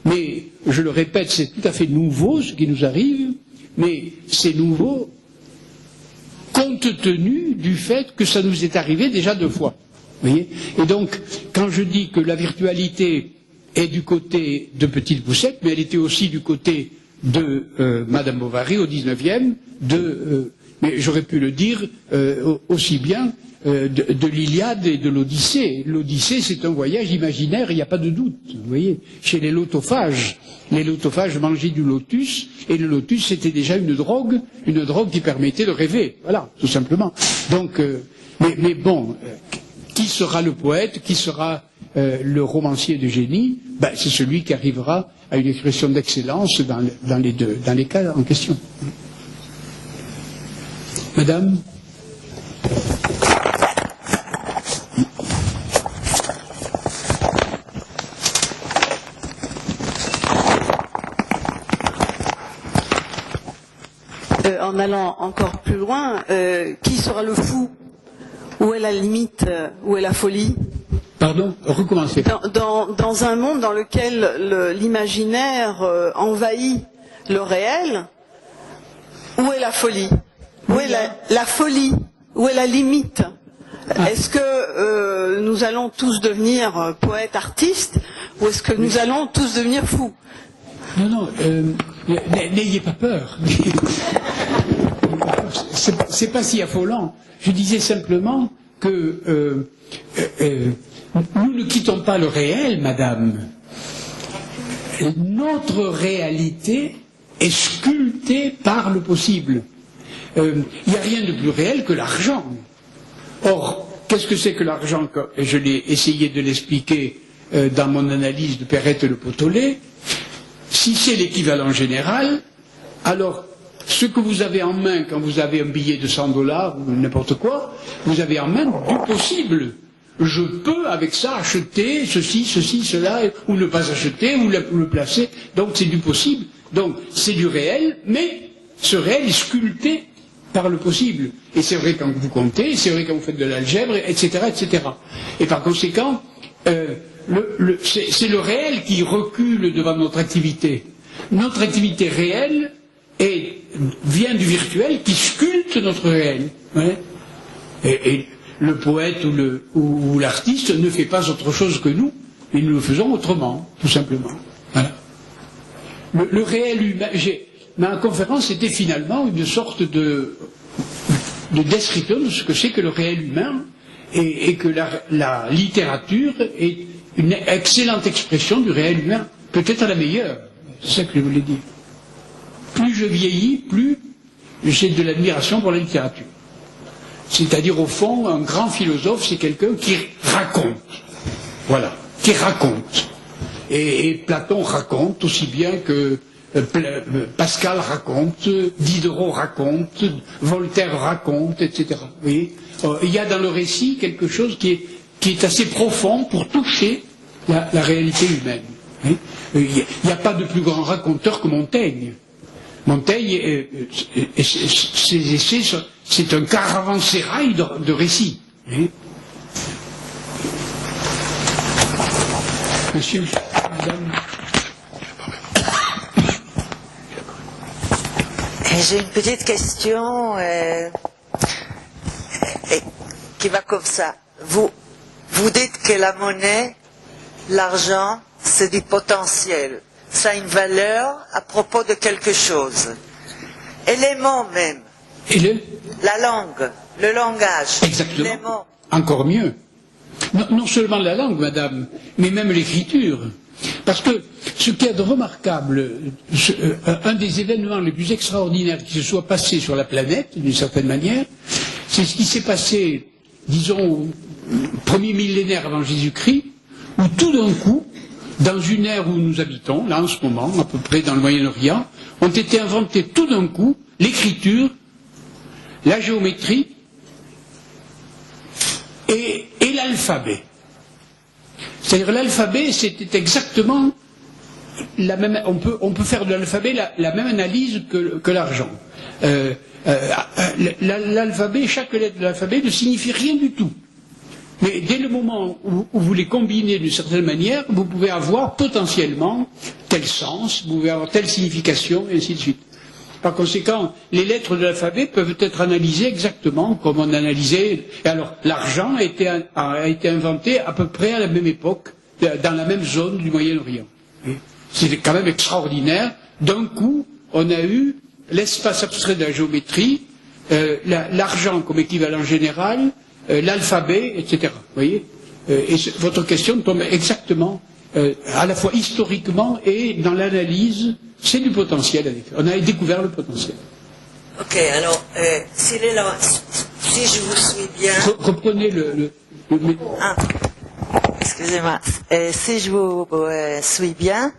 Mais, je le répète, c'est tout à fait nouveau ce qui nous arrive, mais c'est nouveau compte tenu du fait que ça nous est arrivé déjà 2 fois. Vous voyez ? Et donc, quand je dis que la virtualité est du côté de Petite Poussette, mais elle était aussi du côté de Madame Bovary au XIXe, mais j'aurais pu le dire aussi bien de l'Iliade et de l'Odyssée. L'Odyssée, c'est un voyage imaginaire, il n'y a pas de doute. Vous voyez, chez les lotophages mangeaient du lotus, et le lotus, c'était déjà une drogue qui permettait de rêver. Voilà, tout simplement. Donc, mais bon, qui sera le poète, qui sera le romancier de génie? Ben, c'est celui qui arrivera à une expression d'excellence dans les cas en question. Madame? En allant encore plus loin, qui sera le fou? Où est la limite? Où est la folie? Pardon, recommencez. Dans un monde dans lequel l'imaginaire envahit le réel, où est la folie? Où est la folie? Où est la limite? Est-ce que nous allons tous devenir poètes, artistes, ou est-ce que nous allons tous devenir fous? Non, n'ayez pas peur. C'est pas si affolant. Je disais simplement que nous ne quittons pas le réel, madame. Notre réalité est sculptée par le possible. Il n'y a rien de plus réel que l'argent. Or, qu'est-ce que c'est que l'argent? Je l'ai essayé de l'expliquer dans mon analyse de Perrette et le Potolet. Si c'est l'équivalent général, alors ce que vous avez en main quand vous avez un billet de $100 ou n'importe quoi, vous avez en main du possible. Je peux avec ça acheter ceci, cela, ou ne pas acheter, ou le placer. Donc c'est du possible. Donc c'est du réel, mais ce réel est sculpté par le possible. Et c'est vrai quand vous comptez, c'est vrai quand vous faites de l'algèbre, etc., etc. Et par conséquent, c'est le réel qui recule devant notre activité. Notre activité réelle vient du virtuel qui sculpte notre réel. Ouais. Et le poète ou l'artiste ne fait pas autre chose que nous, mais nous le faisons autrement, tout simplement. Voilà. Le réel humain. Ma conférence était finalement une sorte de description de ce que c'est que le réel humain et que la littérature est une excellente expression du réel humain, peut-être la meilleure. C'est ça que je voulais dire. Plus je vieillis, plus j'ai de l'admiration pour la littérature. C'est-à-dire, au fond, un grand philosophe, c'est quelqu'un qui raconte. Voilà, qui raconte. Et Platon raconte aussi bien que Pascal raconte, Diderot raconte, Voltaire raconte, etc. Vous voyez, il y a dans le récit quelque chose qui est assez profond pour toucher la réalité humaine. Il n'y a pas de plus grand raconteur que Montaigne. Montaigne, ses essais, c'est un caravansérail de récits. Monsieur, madame. J'ai une petite question qui va comme ça. Vous dites que la monnaie, l'argent, c'est du potentiel. Ça a une valeur à propos de quelque chose. Et les mots même. Et la langue, le langage. Exactement. Les mots. Encore mieux. Non seulement la langue, madame, mais même l'écriture. Parce que ce qu'il y a de remarquable, un des événements les plus extraordinaires qui se soit passé sur la planète, d'une certaine manière, c'est ce qui s'est passé, disons, au premier millénaire avant Jésus-Christ, où tout d'un coup, dans une ère où nous habitons, là en ce moment, à peu près dans le Moyen-Orient, ont été inventés tout d'un coup l'écriture, la géométrie et l'alphabet. C'est-à-dire l'alphabet, c'était exactement la même. On peut faire de l'alphabet la même analyse que l'argent. L'alphabet, chaque lettre de l'alphabet ne signifie rien du tout. Mais dès le moment où vous les combinez d'une certaine manière, vous pouvez avoir potentiellement tel sens, vous pouvez avoir telle signification, et ainsi de suite. Par conséquent, les lettres de l'alphabet peuvent être analysées exactement comme on analysait. Et alors, l'argent a été inventé à peu près à la même époque, dans la même zone du Moyen-Orient. C'est quand même extraordinaire. D'un coup, on a eu l'espace abstrait de la géométrie, l'argent comme équivalent général, l'alphabet, etc. Vous voyez, et votre question tombe exactement, à la fois historiquement et dans l'analyse, c'est du potentiel. On a découvert le potentiel. Ok, alors, si je vous suis bien... Reprenez le... Ah, excusez-moi. Si je vous suis bien,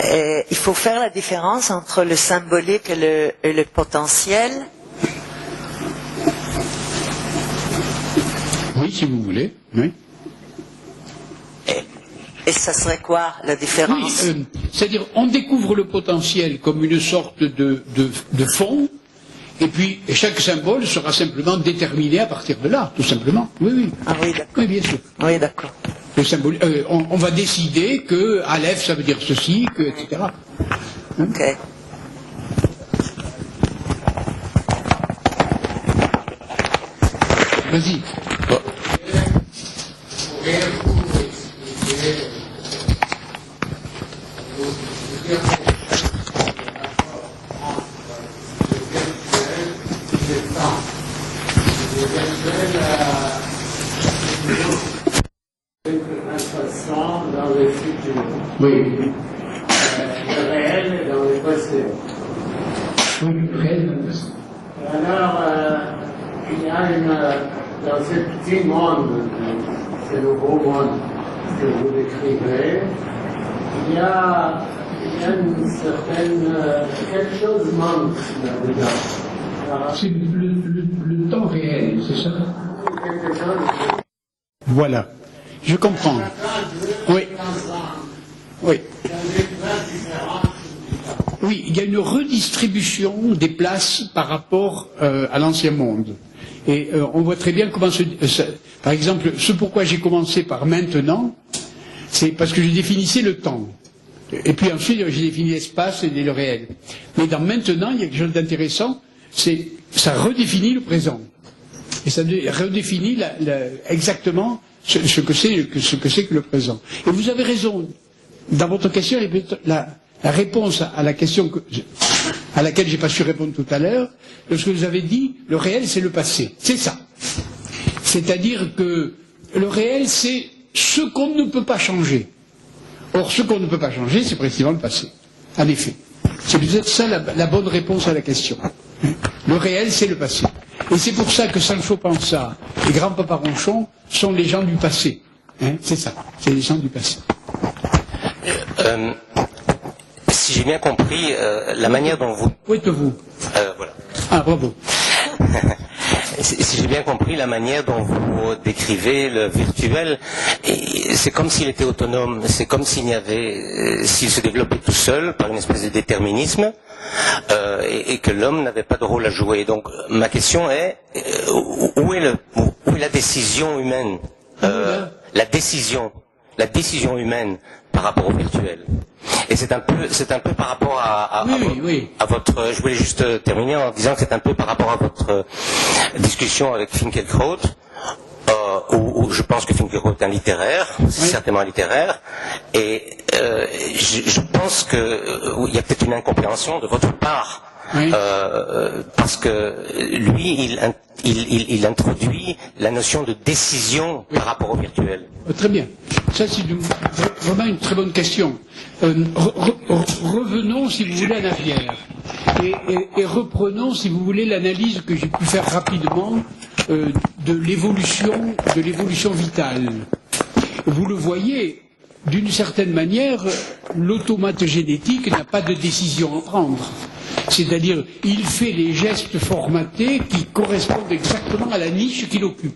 il faut faire la différence entre le symbolique et le potentiel. Oui, si vous voulez. Oui. Et ça serait quoi la différence? Oui, c'est-à-dire, on découvre le potentiel comme une sorte de fond, et puis chaque symbole sera simplement déterminé à partir de là, tout simplement. Oui, oui. Ah oui, d'accord. Oui, bien sûr. Oui, d'accord. Le symbole, on va décider que Aleph, ça veut dire ceci, que, etc. Ok. Vas-y. Dans le futur. Oui. Le réel et dans le passé. Oui, le réel dans le passé. Alors, il y a dans ce petit monde, ce nouveau monde que vous décrivez, il y a une certaine... quelque chose manque là-dedans. C'est le temps réel, c'est ça? Quelque chose... Voilà. Je comprends. Oui. Oui. Oui, il y a une redistribution des places par rapport à l'ancien monde. Et on voit très bien comment par exemple, ce pourquoi j'ai commencé par maintenant, c'est parce que je définissais le temps. Et puis ensuite, j'ai défini l'espace et le réel. Mais dans maintenant, il y a quelque chose d'intéressant, c'est ça redéfinit le présent. Et ça redéfinit exactement ce que c'est que le présent. Et vous avez raison. Dans votre question, la réponse à la question à laquelle j'ai pas su répondre tout à l'heure, lorsque vous avez dit le réel c'est le passé. C'est ça. C'est-à-dire que le réel c'est ce qu'on ne peut pas changer. Or, ce qu'on ne peut pas changer, c'est précisément le passé. En effet. C'est peut-être ça la bonne réponse à la question. Le réel c'est le passé. Et c'est pour ça que Sancho Panza et Grand-Papa Ronchon sont les gens du passé. C'est ça, c'est les gens du passé. Si j'ai bien compris, la manière dont vous... Où êtes-vous? Voilà. Ah, bravo. Si j'ai bien compris la manière dont vous décrivez le virtuel, c'est comme s'il était autonome, c'est comme s'il se développait tout seul par une espèce de déterminisme, et que l'homme n'avait pas de rôle à jouer. Donc ma question est, où est la décision humaine, la décision humaine par rapport au virtuel? Et c'est un peu par rapport à votre... Je voulais juste terminer en disant que c'est un peu par rapport à votre discussion avec Finkielkraut, où je pense que Finkielkraut est un littéraire, certainement un littéraire, et je pense qu'il y a peut-être une incompréhension de votre part, parce que lui, il introduit la notion de décision par rapport au virtuel. Très bien. Ça, c'est vraiment une très bonne question. Revenons, si vous voulez, en arrière. Et reprenons, si vous voulez, l'analyse que j'ai pu faire rapidement de l'évolution vitale. Vous le voyez, d'une certaine manière, l'automate génétique n'a pas de décision à prendre. C'est-à-dire, il fait les gestes formatés qui correspondent exactement à la niche qu'il occupe.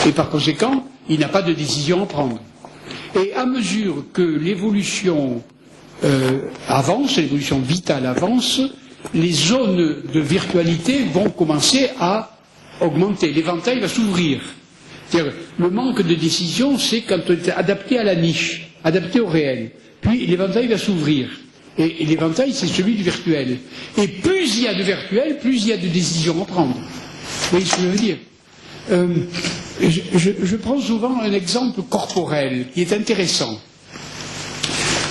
Et par conséquent, il n'a pas de décision à prendre. Et à mesure que l'évolution avance, l'évolution vitale avance, les zones de virtualité vont commencer à augmenter. L'éventail va s'ouvrir. C'est-à-dire, le manque de décision, c'est quand on est adapté à la niche, adapté au réel. Puis l'éventail va s'ouvrir. Et l'éventail, c'est celui du virtuel. Et plus il y a de virtuel, plus il y a de décisions à prendre. Vous voyez ce que je veux dire? Je prends souvent un exemple corporel qui est intéressant.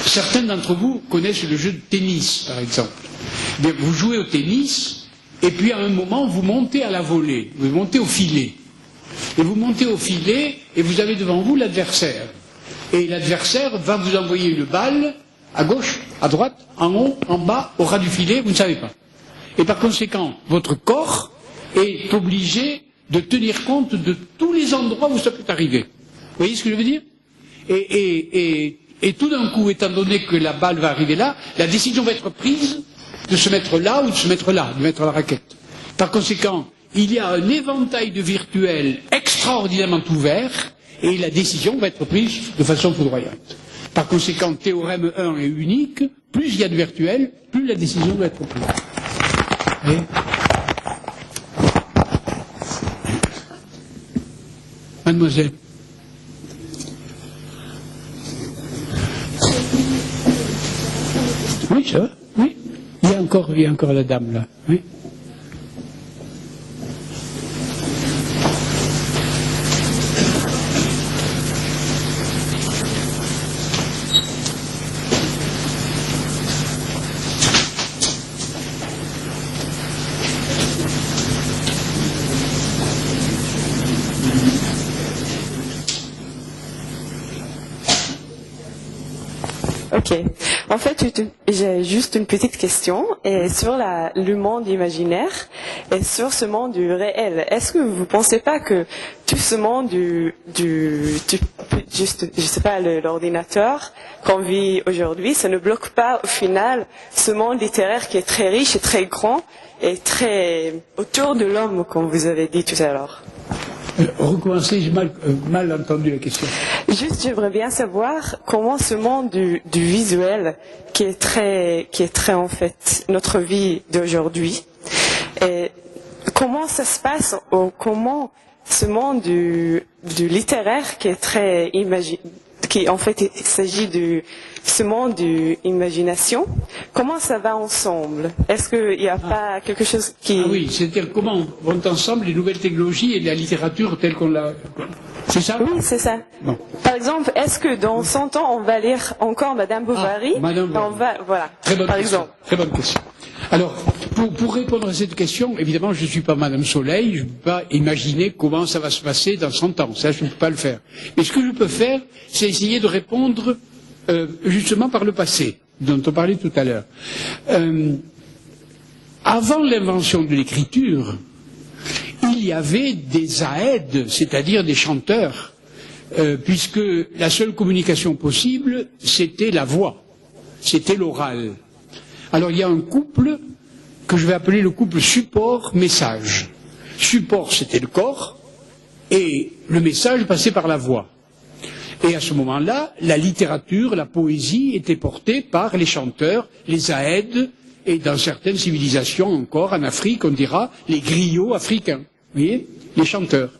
Certains d'entre vous connaissent le jeu de tennis, par exemple. Bien, vous jouez au tennis, et puis à un moment, vous montez à la volée, vous montez au filet. Et vous montez au filet, et vous avez devant vous l'adversaire. Et l'adversaire va vous envoyer une balle, à gauche, à droite, en haut, en bas, au ras du filet, vous ne savez pas. Et par conséquent, votre corps est obligé de tenir compte de tous les endroits où ça peut arriver. Vous voyez ce que je veux dire? Et tout d'un coup, étant donné que la balle va arriver là, la décision va être prise de se mettre là ou de se mettre là, de mettre la raquette. Par conséquent, il y a un éventail de virtuels extraordinairement ouvert et la décision va être prise de façon foudroyante. Par conséquent, théorème 1 est unique, plus il y a de virtuels, plus la décision va être prise. Et mademoiselle. Oui, ça va, oui. Il y a encore la dame là, oui. Ok. En fait, j'ai juste une petite question sur le monde imaginaire et sur ce monde du réel. Est-ce que vous ne pensez pas que tout ce monde juste, je sais pas, l'ordinateur qu'on vit aujourd'hui, ça ne bloque pas au final ce monde littéraire qui est très riche et très grand et très autour de l'homme, comme vous avez dit tout à l'heure? Recommencez, j'ai mal entendu la question. Juste, j'aimerais bien savoir comment ce monde du visuel, qui est très en fait notre vie d'aujourd'hui, et comment ça se passe, comment ce monde du littéraire qui est très qui en fait il s'agit de ce monde d'imagination, comment ça va ensemble? Est-ce qu'il n'y a pas quelque chose qui... Ah oui, c'est-à-dire comment vont ensemble les nouvelles technologies et la littérature telle qu'on l'a... C'est ça? Oui, c'est ça. Bon. Par exemple, est-ce que dans 100 ans, on va lire encore Madame Bovary? Madame Bovary. Voilà. Très bonne par question. exemple. Très bonne question. Alors, pour répondre à cette question, évidemment, je ne suis pas Madame Soleil, je ne peux pas imaginer comment ça va se passer dans 100 ans. Ça, je ne peux pas le faire. Mais ce que je peux faire, c'est essayer de répondre justement par le passé, dont on parlait tout à l'heure. Avant l'invention de l'écriture, il y avait des aèdes, c'est-à-dire des chanteurs, puisque la seule communication possible, c'était la voix, c'était l'oral. Alors il y a un couple que je vais appeler le couple support-message. Support, c'était le corps, et le message passait par la voix. Et à ce moment-là, la littérature, la poésie était portée par les chanteurs, les aèdes, et dans certaines civilisations encore, en Afrique, on dira les griots africains. Vous voyez, les chanteurs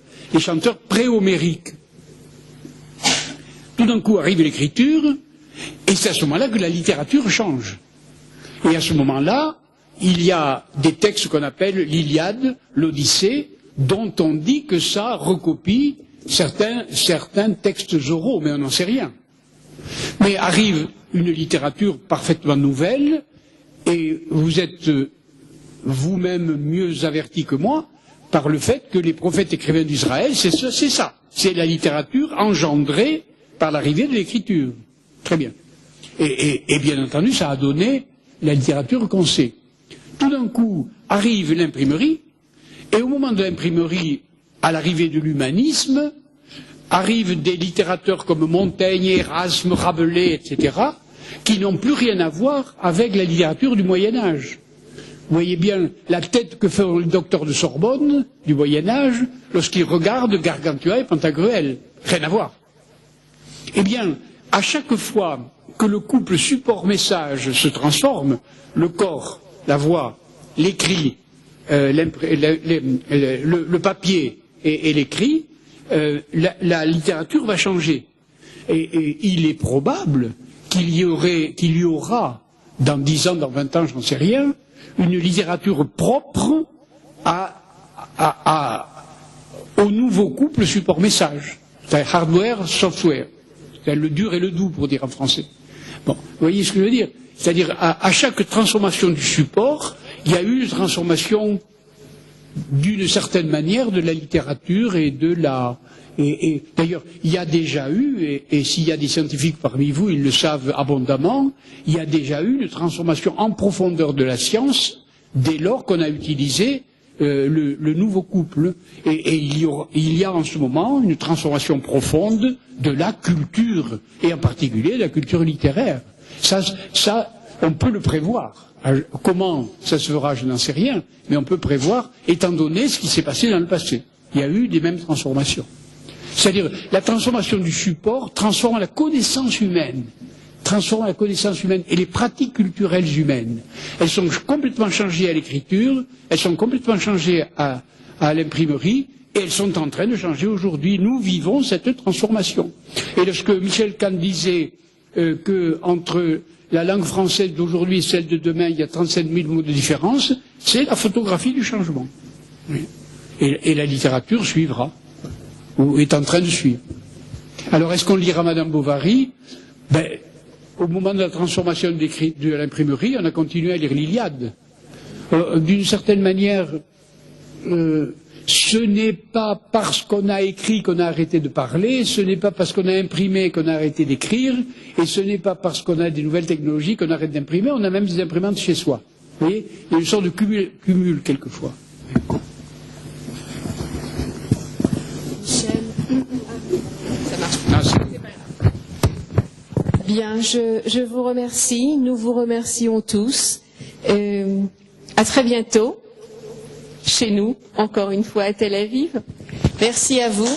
pré-homériques. Tout d'un coup arrive l'écriture, et c'est à ce moment-là que la littérature change. Et à ce moment-là, il y a des textes qu'on appelle l'Iliade, l'Odyssée, dont on dit que ça recopie certains textes oraux, mais on n'en sait rien. Mais arrive une littérature parfaitement nouvelle, et vous êtes vous-même mieux averti que moi par le fait que les prophètes écrivains d'Israël, c'est ça. C'est la littérature engendrée par l'arrivée de l'écriture. Très bien. Et bien entendu, ça a donné la littérature qu'on sait. Tout d'un coup, arrive l'imprimerie, et au moment de l'imprimerie, à l'arrivée de l'humanisme, arrivent des littérateurs comme Montaigne, Erasme, Rabelais, etc., qui n'ont plus rien à voir avec la littérature du Moyen-Âge. Vous voyez bien la tête que fait le docteur de Sorbonne du Moyen-Âge lorsqu'il regarde Gargantua et Pantagruel. Rien à voir. Eh bien, à chaque fois que le couple support-message se transforme, le corps, la voix, l'écrit, le papier et l'écrit, la littérature va changer. Et il est probable qu'il y aura, dans 10 ans, dans 20 ans, j'en sais rien, une littérature propre au nouveau couple support-message. C'est hardware, software. C'est le dur et le doux, pour dire en français. Bon, vous voyez ce que je veux dire? C'est-à-dire, à chaque transformation du support, il y a eu une transformation, d'une certaine manière, de la littérature et de la... Et d'ailleurs, il y a déjà eu, et s'il y a des scientifiques parmi vous, ils le savent abondamment, il y a déjà eu une transformation en profondeur de la science dès lors qu'on a utilisé le nouveau couple. Et il y a en ce moment une transformation profonde de la culture, et en particulier de la culture littéraire. Ça, on peut le prévoir. Comment ça se fera, je n'en sais rien, mais on peut prévoir, étant donné ce qui s'est passé dans le passé. Il y a eu des mêmes transformations. C'est-à-dire, la transformation du support transforme la connaissance humaine, et les pratiques culturelles humaines. Elles sont complètement changées à l'écriture, elles sont complètement changées à l'imprimerie, et elles sont en train de changer aujourd'hui. Nous vivons cette transformation. Et lorsque Michel Kant disait que entre la langue française d'aujourd'hui et celle de demain, il y a 37 000 mots de différence, c'est la photographie du changement. Oui. Et la littérature suivra, ou est en train de suivre. Alors, est-ce qu'on lira Madame Bovary? Au moment de la transformation de l'imprimerie, on a continué à lire l'Iliade. D'une certaine manière, ce n'est pas parce qu'on a écrit qu'on a arrêté de parler, ce n'est pas parce qu'on a imprimé qu'on a arrêté d'écrire, et ce n'est pas parce qu'on a des nouvelles technologies qu'on arrête d'imprimer, on a même des imprimantes chez soi. Vous voyez, il y a une sorte de cumul quelquefois. Michel, ça marche. Bien, je vous remercie, nous vous remercions tous. À très bientôt, chez nous, encore une fois à Tel Aviv. Merci à vous.